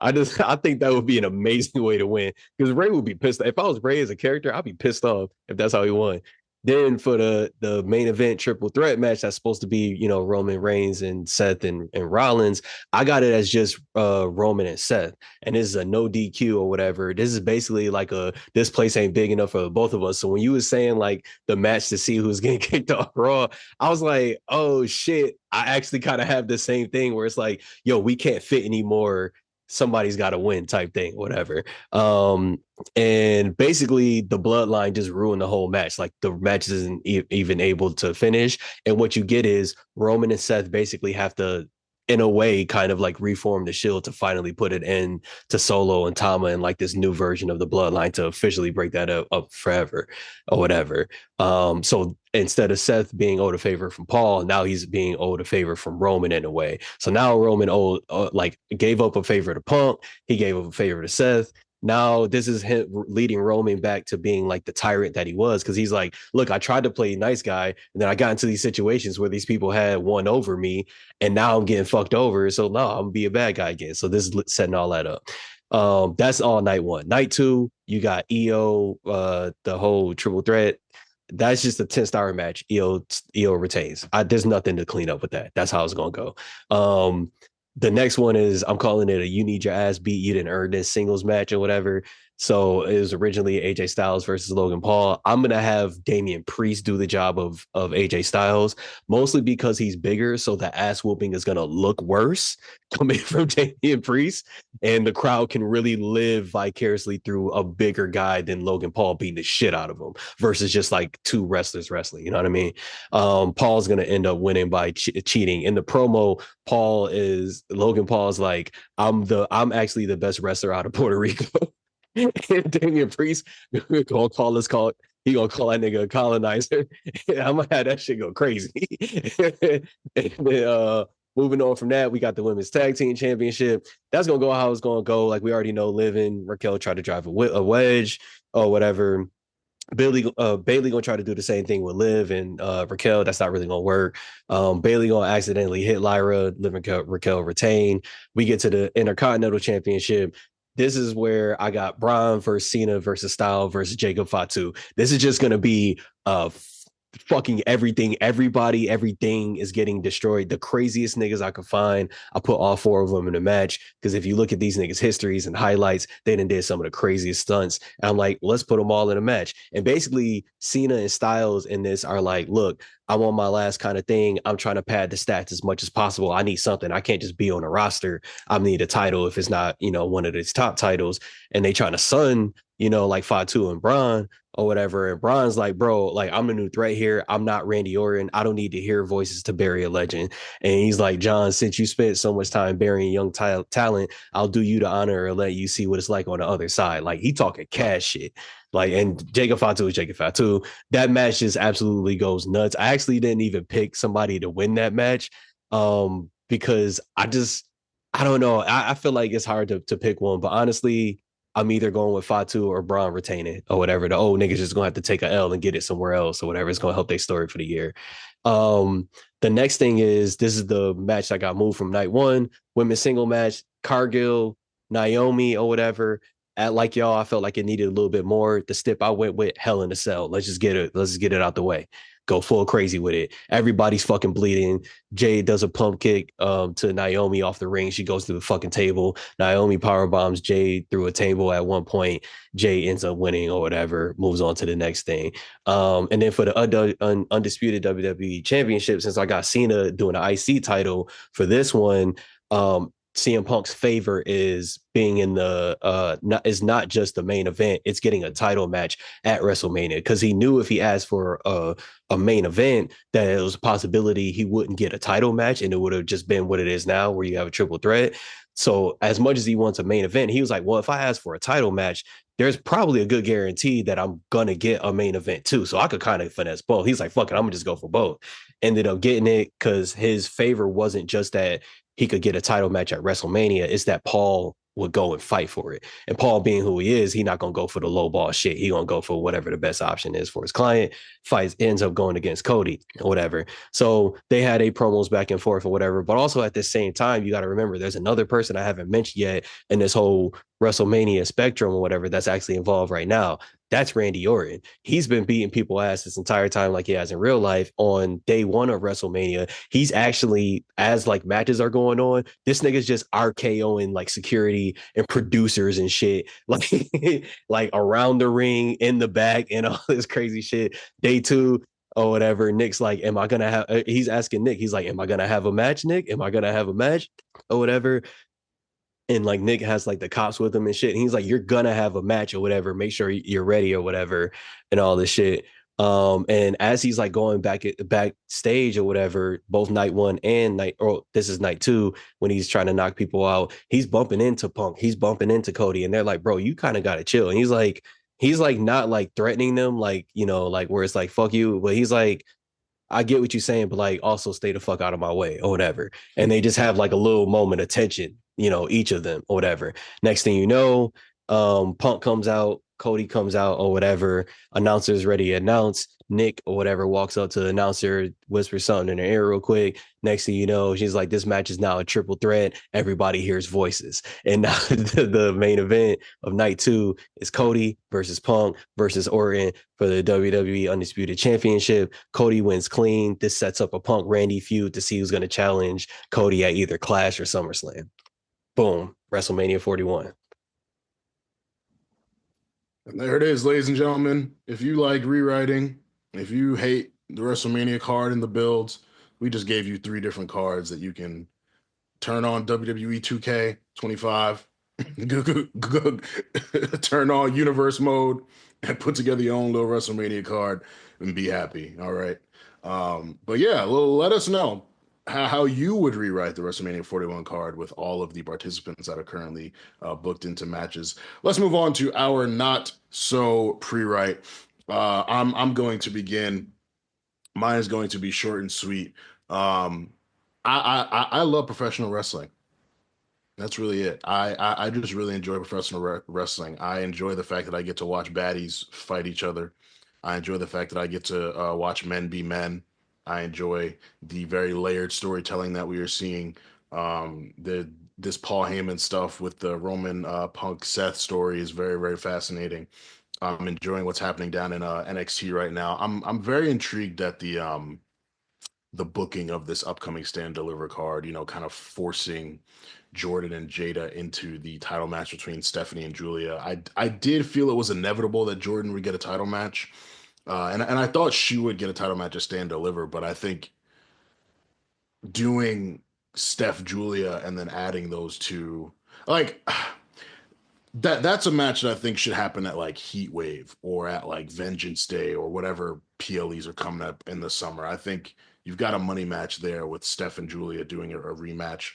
I think that would be an amazing way to win, because Ray would be pissed. If I was Ray as a character, I'd be pissed off if that's how he won. Then for the main event triple threat match that's supposed to be, Roman Reigns and Seth and Rollins, I got it as just Roman and Seth. And this is a no DQ or whatever. This is basically like this place ain't big enough for both of us. So when you was saying like the match to see who's getting kicked off Raw, I was like, oh shit. I actually kind of have the same thing where it's like, yo, we can't fit anymore. Somebody's got to win type thing, whatever. And basically the bloodline just ruined the whole match. Like the match isn't even able to finish. And what you get is Roman and Seth basically have to, in a way, kind of like reform the Shield to finally put it in to Solo and Tama and like this new version of the bloodline to officially break that up forever or whatever. So instead of Seth being owed a favor from Paul, now he's being owed a favor from Roman in a way. So now Roman gave up a favor to Punk. He gave up a favor to Seth. Now this is him leading Roman back to being like the tyrant that he was, because he's like, look, I tried to play nice guy, and then I got into these situations where these people had won over me, and now I'm getting fucked over. So no, I'm gonna be a bad guy again. So this is setting all that up. That's all night one. Night two, you got EO, the whole triple threat. That's just a 10-star match. EO retains. There's nothing to clean up with that. That's how it's gonna go. The next one is, I'm calling it a you need your ass beat, you didn't earn this singles match or whatever. So it was originally AJ Styles versus Logan Paul. I'm going to have Damian Priest do the job of AJ Styles, mostly because he's bigger. So the ass whooping is going to look worse coming from Damian Priest. And the crowd can really live vicariously through a bigger guy than Logan Paul beating the shit out of him versus just like two wrestlers wrestling. You know what I mean? Paul's going to end up winning by cheating. In the promo, Logan Paul's like, I'm actually the best wrestler out of Puerto Rico. And Damian Priest gonna call he gonna call that nigga a colonizer. I'm gonna have that shit go crazy. And then moving on from that, we got the women's tag team championship. That's gonna go how it's gonna go. Like we already know, Liv and Raquel tried to drive a wedge or whatever. Bailey gonna try to do the same thing with Liv and Raquel. That's not really gonna work. Bailey gonna accidentally hit Lyra. Liv and Raquel retain. We get to the Intercontinental Championship. This is where I got Braun versus Cena versus Styles versus Jacob Fatu. This is just going to be fucking everything. Everything is getting destroyed. The craziest niggas I could find, I put all four of them in a match, because if you look at these niggas' histories and highlights, they done did some of the craziest stunts. And I'm like, let's put them all in a match. And basically, Cena and Styles in this are like, look, I'm on my last kind of thing. I'm trying to pad the stats as much as possible. I need something. I can't just be on a roster. I need a title if it's not, one of its top titles. And they trying to sun, like Fatu and Braun or whatever. And Braun's like, bro, like, I'm the new threat here. I'm not Randy Orton. I don't need to hear voices to bury a legend. And he's like, John, since you spent so much time burying young talent, I'll do you the honor and let you see what it's like on the other side. Like, he talking cash shit. Like, and Jacob Fatu is Jacob Fatu. That match just absolutely goes nuts. I actually didn't even pick somebody to win that match because I don't know. I feel like it's hard to pick one, but honestly, I'm either going with Fatu or Braun retaining or whatever. The old niggas just gonna have to take a L and get it somewhere else or whatever. It's gonna help their story for the year. The next thing is, this is the match that got moved from night one, women's single match, Cargill, Naomi or whatever. Like y'all, I felt like it needed a little bit more. The step I went with, Hell in a Cell. Let's just get it out the way. Go full crazy with it. Everybody's fucking bleeding. Jade does a pump kick to Naomi off the ring. She goes to the fucking table. Naomi power bombs Jade through a table at one point. Jade ends up winning or whatever, moves on to the next thing. And then for the undisputed WWE Championship, since I got Cena doing an IC title for this one, CM Punk's favor is being in is not just the main event, it's getting a title match at WrestleMania, because he knew if he asked for a main event that it was a possibility he wouldn't get a title match, and it would have just been what it is now, where you have a triple threat. So as much as he wants a main event, he was like, well, if I ask for a title match, there's probably a good guarantee that I'm gonna get a main event too. So I could kind of finesse both. He's like, fuck it, I'm gonna just go for both. Ended up getting it because his favor wasn't just that he could get a title match at WrestleMania, it's that Paul would go and fight for it. And Paul, being who he is, he's not going to go for the low ball shit. He going to go for whatever the best option is for his client. Ends up going against Cody or whatever. So they had promos back and forth or whatever. But also at the same time, you got to remember, there's another person I haven't mentioned yet in this whole WrestleMania spectrum or whatever that's actually involved right now. That's Randy Orton. He's been beating people ass this entire time, like he has in real life. On day one of WrestleMania, he's actually, as like matches are going on, this nigga's just RKOing like security and producers and shit, like like around the ring, in the back, and all this crazy shit. Day two or whatever, Nick's like, "Am I gonna have?" He's asking Nick. He's like, "Am I gonna have a match, Nick? Am I gonna have a match or whatever?" And like Nick has like the cops with him and shit. And he's like, "You're gonna have a match or whatever. Make sure you're ready or whatever," and all this shit. And as he's like going backstage or whatever, both night one and this is night two, when he's trying to knock people out, he's bumping into Punk, he's bumping into Cody, and they're like, "Bro, you kind of gotta chill." And he's like not like threatening them, like, you know, like where it's like fuck you, but he's like, I get what you're saying, but like also stay the fuck out of my way or whatever. And they just have like a little moment of tension, you know, each of them or whatever. Next thing you know, Punk comes out, Cody comes out or whatever, announcer's ready to announce. Nick or whatever walks up to the announcer, whispers something in her ear real quick. Next thing you know, she's like, "This match is now a triple threat. Everybody hears voices." And now the main event of night two is Cody versus Punk versus Orton for the WWE Undisputed Championship. Cody wins clean. This sets up a Punk Randy feud to see who's going to challenge Cody at either Clash or SummerSlam. Boom. WrestleMania 41. And there it is, ladies and gentlemen. If you like rewriting, if you hate the WrestleMania card and the builds, we just gave you 3 different cards that you can turn on WWE 2K25, turn on universe mode, and put together your own little WrestleMania card and be happy. All right. But yeah, let us know how you would rewrite the WrestleMania 41 card with all of the participants that are currently booked into matches. Let's move on to our not so pre-write. I'm going to begin. Mine is going to be short and sweet. I love professional wrestling. That's really it. I just really enjoy professional wrestling. I enjoy the fact that I get to watch baddies fight each other. I enjoy the fact that I get to watch men be men. I enjoy the very layered storytelling that we are seeing. This Paul Heyman stuff with the Roman Punk Seth story is very, very fascinating. I'm enjoying what's happening down in NXT right now. I'm very intrigued at the booking of this upcoming Stand Deliver card, you know, kind of forcing Jordan and Jada into the title match between Stephanie and Julia. I did feel it was inevitable that Jordan would get a title match. And I thought she would get a title match at Stand Deliver, but I think doing Steph Julia and then adding those two, like that's a match that I think should happen at like Heat Wave or at like Vengeance Day or whatever PLEs are coming up in the summer. I think you've got a money match there with Steph and Julia doing a rematch.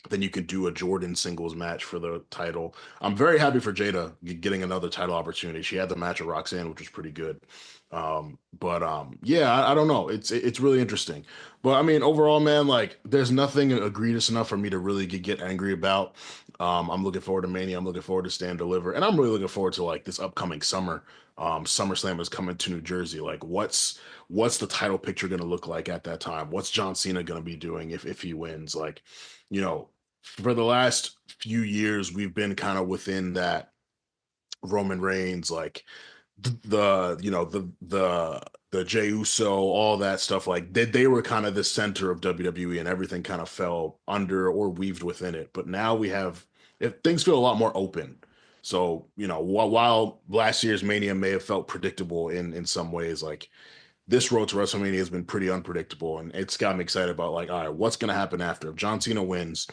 Then you can do a Jordan singles match for the title. I'm very happy for Jada getting another title opportunity. She had the match with Roxanne, which was pretty good. Yeah, I don't know. It's really interesting. But I mean, overall, man, like there's nothing egregious enough for me to really get angry about. I'm looking forward to Mania. I'm looking forward to Stand Deliver, and I'm really looking forward to like this upcoming summer. SummerSlam is coming to New Jersey. Like, what's the title picture going to look like at that time? What's John Cena going to be doing if he wins? Like, you know, for the last few years, we've been kind of within that Roman Reigns, like the Jey Uso, all that stuff. Like they were kind of the center of WWE, and everything kind of fell under or weaved within it. But now things feel a lot more open. So, you know, while last year's Mania may have felt predictable in some ways, like this road to WrestleMania has been pretty unpredictable, and it's got me excited about like, all right, what's going to happen after if John Cena wins?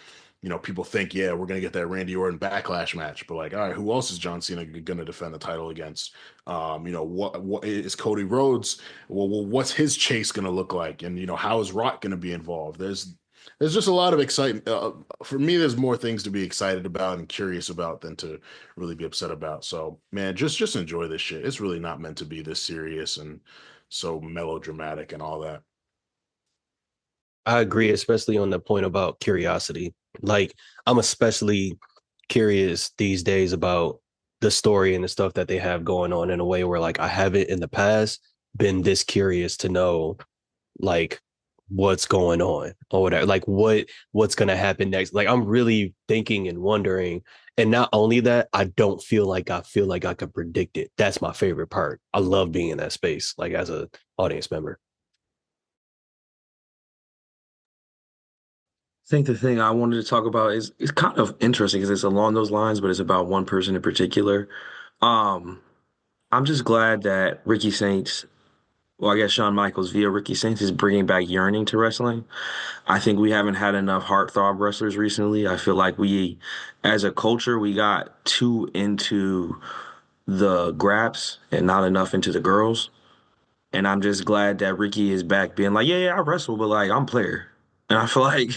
You know, people think, yeah, we're going to get that Randy Orton backlash match, but like, all right, who else is John Cena going to defend the title against? You know, what is Cody Rhodes? Well, what's his chase going to look like? And, you know, how is Rock going to be involved? There's just a lot of excitement. For me, there's more things to be excited about and curious about than to really be upset about. So, man, just enjoy this shit. It's really not meant to be this serious and so melodramatic and all that. I agree, especially on the point about curiosity. Like, I'm especially curious these days about the story and the stuff that they have going on in a way where, like, I haven't in the past been this curious to know, like, what's going on or whatever, like what's going to happen next. Like, I'm really thinking and wondering And not only that, I don't feel like I could predict it. That's my favorite part. I love being in that space, like as a audience member. I think the thing I wanted to talk about is it's kind of interesting because it's along those lines, but it's about one person in particular. Um, I'm just glad that Ricky Saints, well, I guess Shawn Michaels via Ricky Saints is bringing back yearning to wrestling. I think we haven't had enough heartthrob wrestlers recently. I feel like we, as a culture, we got too into the graps and not enough into the girls. And I'm just glad that Ricky is back being like, yeah, I wrestle, but like I'm a player. And I feel like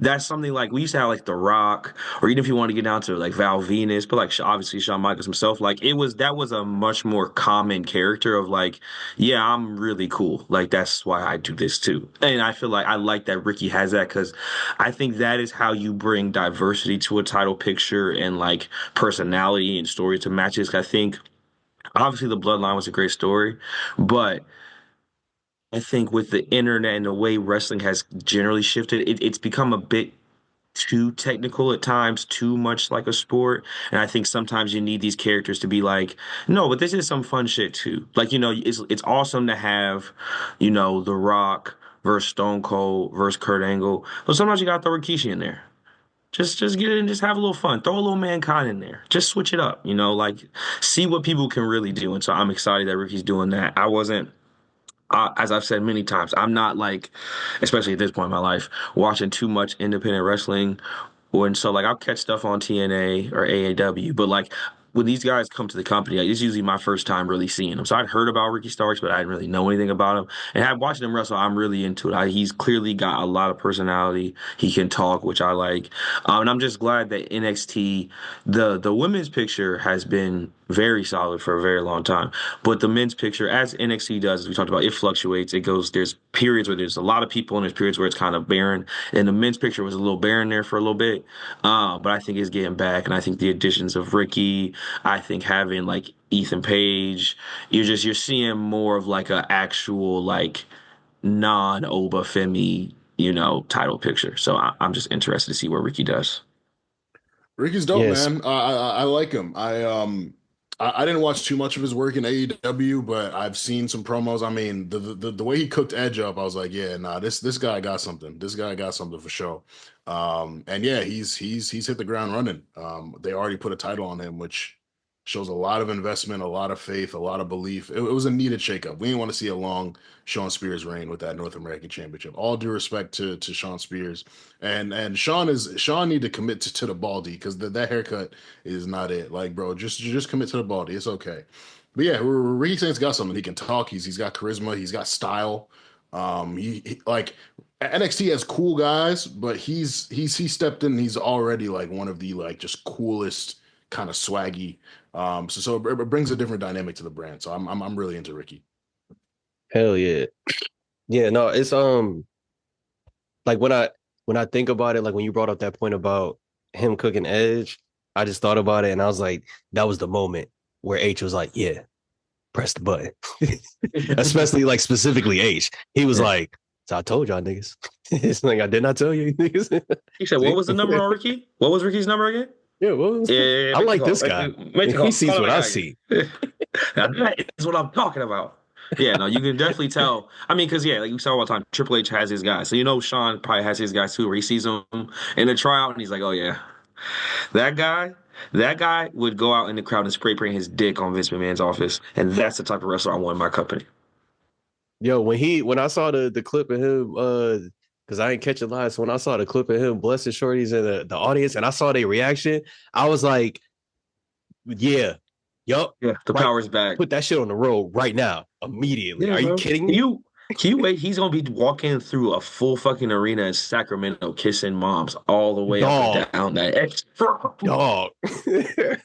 that's something like we used to have like The Rock, or even if you want to get down to like Val Venus, but like obviously Shawn Michaels himself, like that was a much more common character of like, yeah, I'm really cool. Like that's why I do this too. And I feel like I like that Ricky has that because I think that is how you bring diversity to a title picture and like personality and story to matches. I think obviously the Bloodline was a great story, but I think with the internet and the way wrestling has generally shifted, it's become a bit too technical at times, too much like a sport. And I think sometimes you need these characters to be like, no, but this is some fun shit too. Like, it's awesome to have, The Rock versus Stone Cold versus Kurt Angle. But sometimes you gotta throw Rikishi in there. Just get it and just have a little fun. Throw a little mankind in there. Just switch it up, like see what people can really do. And so I'm excited that Ricky's doing that. I wasn't as I've said many times, I'm not like, especially at this point in my life, watching too much independent wrestling. And so like I'll catch stuff on TNA or AAW, but like when these guys come to the company, like, it's usually my first time really seeing them. So I'd heard about Ricky Starks, but I didn't really know anything about him. And watching him wrestle, I'm really into it. He's clearly got a lot of personality. He can talk, which I like. And I'm just glad that NXT, the women's picture has been very solid for a very long time. But the men's picture, as NXT does, as we talked about, it fluctuates. It goes, there's periods where there's a lot of people and there's periods where it's kind of barren. And the men's picture was a little barren there for a little bit. But I think it's getting back. And I think the additions of Ricky, I think having like Ethan Page, you're seeing more of like a actual like non-Oba Femi, title picture. So I'm just interested to see what Ricky does. Ricky's dope, Yes. man. I like him. I didn't watch too much of his work in AEW, but I've seen some promos. I mean, the way he cooked Edge up, I was like, yeah, nah, this guy got something. This guy got something for sure. And yeah, he's hit the ground running. They already put a title on him, which shows a lot of investment, a lot of faith, a lot of belief. It was a needed shakeup. We didn't want to see a long Sean Spears reign with that North American Championship. All due respect to Sean Spears, and Sean need to commit to the baldy because that haircut is not it. Like, bro, just commit to the baldy. It's okay. But yeah, Ricky Saints got something. He can talk. He's got charisma. He's got style. He like NXT has cool guys, but he stepped in. He's already like one of the like just coolest kind of swaggy. So it brings a different dynamic to the brand. So I'm really into Ricky. Hell yeah. Yeah, no, it's like when I think about it, like when you brought up that point about him cooking Edge, I just thought about it and I was like, that was the moment where H was like, yeah, press the button. Especially like specifically H. He was like, so I told y'all niggas. It's like, I did not tell you niggas. He said, what was the number on Ricky? What was Ricky's number again? Yeah, I like this guy. He sees what I see. That's what I'm talking about. Yeah, no, you can definitely tell. I mean, because, like you saw all the time, Triple H has his guys. So, Sean probably has his guys too, where he sees them in the tryout and he's like, oh, yeah, that guy would go out in the crowd and spray paint his dick on Vince McMahon's office. And that's the type of wrestler I want in my company. Yo, when I saw the clip of him, because I didn't catch it live. So when I saw the clip of him blessing shorties in the audience and I saw their reaction, I was like, yeah, yup. Yeah, the power's back. Put that shit on the road right now, immediately. Yeah, Are you kidding me? Can you wait? He's going to be walking through a full fucking arena in Sacramento, kissing moms all the way up and down that edge. Dog. The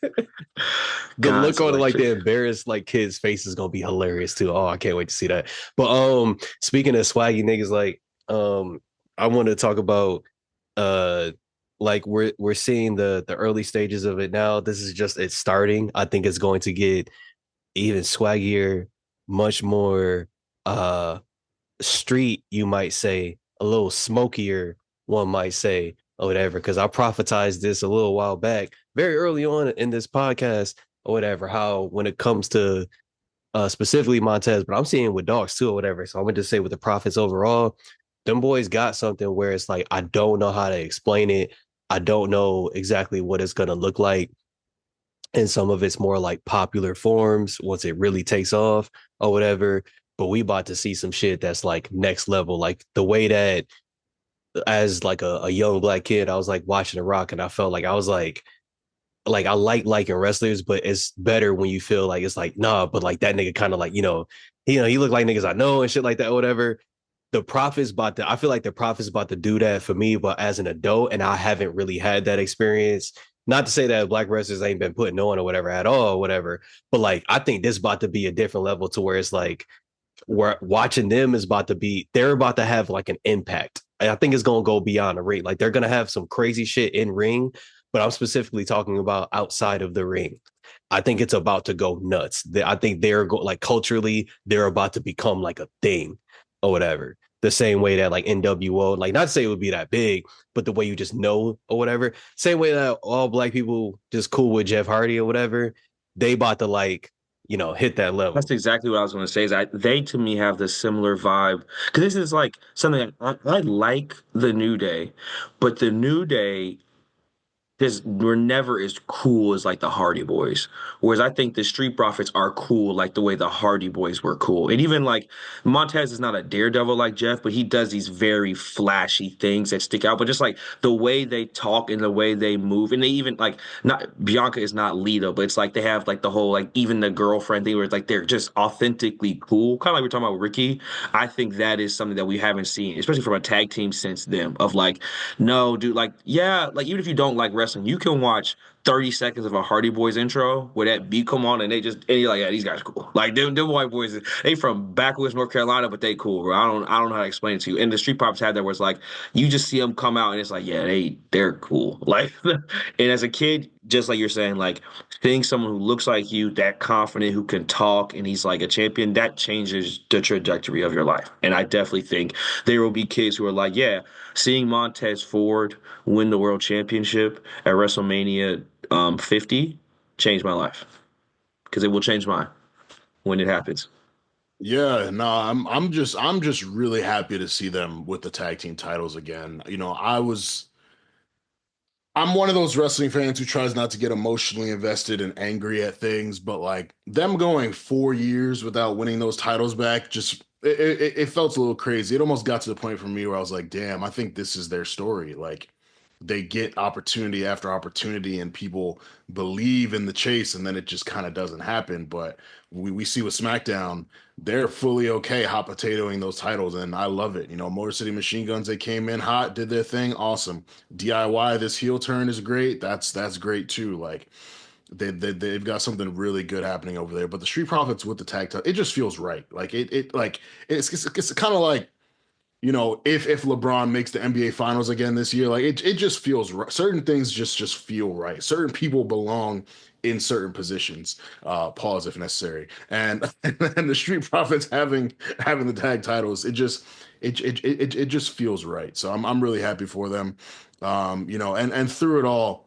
look on like the embarrassed like kids' face is going to be hilarious too. Oh, I can't wait to see that. But speaking of swaggy niggas, like I want to talk about like we're seeing the early stages of it now. This is just it's starting. I think it's going to get even swaggier, much more street, you might say, a little smokier, one might say, or whatever. Because I prophetized this a little while back, very early on in this podcast or whatever, how when it comes to specifically Montez, but I'm seeing with dogs too or whatever. So I'm going to say with the Profits overall, them boys got something where it's like, I don't know how to explain it. I don't know exactly what it's going to look like. And some of it's more like popular forms once it really takes off or whatever. But we about to see some shit that's like next level. Like the way that as like a young black kid, I was like watching The Rock and I felt like I was like I like liking wrestlers, but it's better when you feel like it's like, nah, but like that nigga kind of like, he look like niggas I know and shit like that, or whatever. The Prophet's about to, I feel like the Prophet's about to do that for me, but as an adult, and I haven't really had that experience. Not to say that black wrestlers ain't been putting on or whatever at all, or whatever, but like I think this about to be a different level to where it's like where watching them is about to be, they're about to have like an impact. I think it's gonna go beyond the ring. Like they're gonna have some crazy shit in ring, but I'm specifically talking about outside of the ring. I think it's about to go nuts. I think like culturally, they're about to become like a thing or whatever. The same way that like NWO, like not to say it would be that big, but the way you just know or whatever. Same way that all black people just cool with Jeff Hardy or whatever. They about to like, hit that level. That's exactly what I was going to say. Is they to me have the similar vibe because this is like something I like the New Day, but the New Day we're never as cool as like the Hardy Boys. Whereas I think the Street Profits are cool like the way the Hardy Boys were cool. And even like Montez is not a daredevil like Jeff, but he does these very flashy things that stick out. But just like the way they talk and the way they move, and they even like not Bianca is not Lita, but it's like they have like the whole like even the girlfriend thing where it's like they're just authentically cool. Kind of like we're talking about Ricky. I think that is something that we haven't seen, especially from a tag team since them, of like, no, dude, like, yeah, like even if you don't like wrestling, you can watch 30 seconds of a Hardy Boys intro where that beat come on and and you're like, yeah, these guys are cool. Like them white boys, they from backwoods North Carolina, but they cool, bro. I don't know how to explain it to you. And the Street Profits had that where it's like you just see them come out and it's like, yeah, they're cool. Like and as a kid, just like you're saying, like seeing someone who looks like you, that confident, who can talk, and he's like a champion, that changes the trajectory of your life. And I definitely think there will be kids who are like, yeah, seeing Montez Ford win the world championship at WrestleMania 50 changed my life because it will change mine when it happens. Yeah, no, I'm just really happy to see them with the tag team titles again. I'm one of those wrestling fans who tries not to get emotionally invested and angry at things, but like them going 4 years without winning those titles back, just it felt a little crazy. It almost got to the point for me where I was like, damn, I think this is their story. Like they get opportunity after opportunity and people believe in the chase and then it just kind of doesn't happen. But we see with SmackDown, they're fully okay hot potatoing those titles and I love it. Motor City Machine Guns, they came in hot, did their thing, awesome. DIY, this heel turn is great. That's great too. Like they've got something really good happening over there. But the Street Profits with the tag title, it just feels right. Like it's kind of like if LeBron makes the NBA Finals again this year, like it just feels right. Certain things just feel right. Certain people belong in certain positions. Pause if necessary. And and the Street Profits having the tag titles, it just feels right. So I'm really happy for them. And through it all,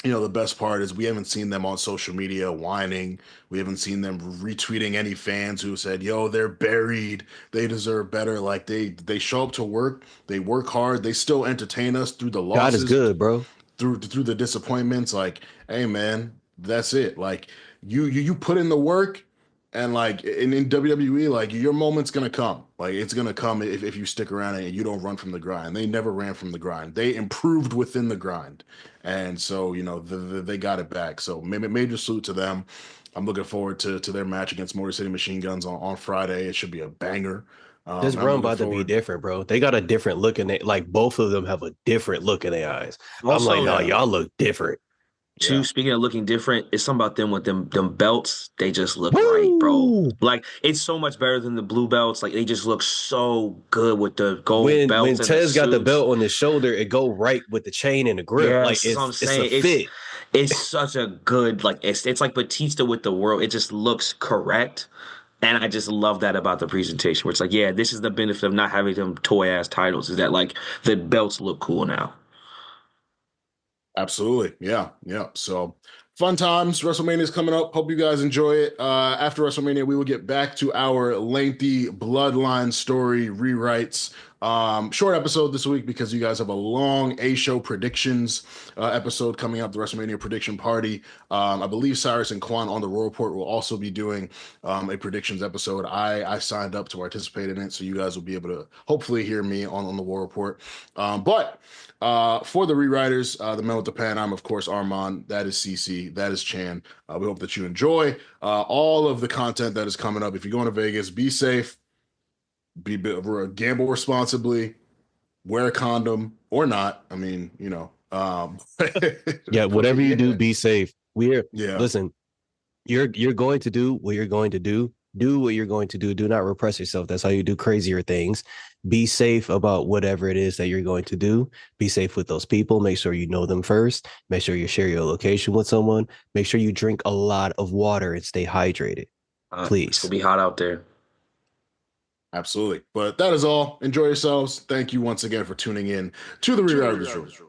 the best part is we haven't seen them on social media whining. We haven't seen them retweeting any fans who said, "Yo, they're buried. They deserve better." Like they show up to work, they work hard, they still entertain us through the God is losses, good, bro. through the disappointments. Like, hey man, that's it. Like you put in the work, and like in WWE, like your moment's gonna come. Like it's gonna come if you stick around and you don't run from the grind. They never ran from the grind. They improved within the grind, and so they got it back. So major salute to them. I'm looking forward to their match against Motor City Machine Guns on Friday. It should be a banger. This I'm run looking about to be forward. different, bro. They got a different look in it. Like both of them have a different look in their eyes. I'm like, Also, no, Yeah, y'all look different. too, yeah. speaking of looking different, it's something about them with them belts. They just look right, bro. Woo! Like it's so much better than the blue belts. Like they just look so good with the gold When belts and the Tez got the suits. belt on his shoulder, it go right with the chain and the grip. Like Yes, that's what I'm it's a saying. fit. It's such a good like it's like Batista with the world. It just looks correct. And I just love that about the presentation where it's like, yeah, this is the benefit of not having them toy ass titles, is that like the belts look cool now. Absolutely. Yeah. Yeah. So fun times. WrestleMania is coming up. Hope you guys enjoy it. After WrestleMania, we will get back to our lengthy bloodline story rewrites. Short episode this week because you guys have a long A-show predictions episode coming up, the WrestleMania prediction party. I believe Cyrus and Quan on the Raw Report will also be doing a predictions episode. I signed up to participate in it, so you guys will be able to hopefully hear me on the War Report. But for the rewriters, the man with the pen, I'm of course Armand. That is CC. That is Chan. We hope that you enjoy all of the content that is coming up. If you're going to Vegas, be safe, gamble responsibly, wear a condom or not. I mean, yeah, whatever you do, be safe. Listen, you're going to do what you're going to do. Do what you're going to do. Do not repress yourself. That's how you do crazier things. Be safe about whatever it is that you're going to do. Be safe with those people. Make sure you know them first. Make sure you share your location with someone. Make sure you drink a lot of water and stay hydrated. Please. It's gonna be hot out there. Absolutely. But that is all. Enjoy yourselves. Thank you once again for tuning in to the Rewriters Room.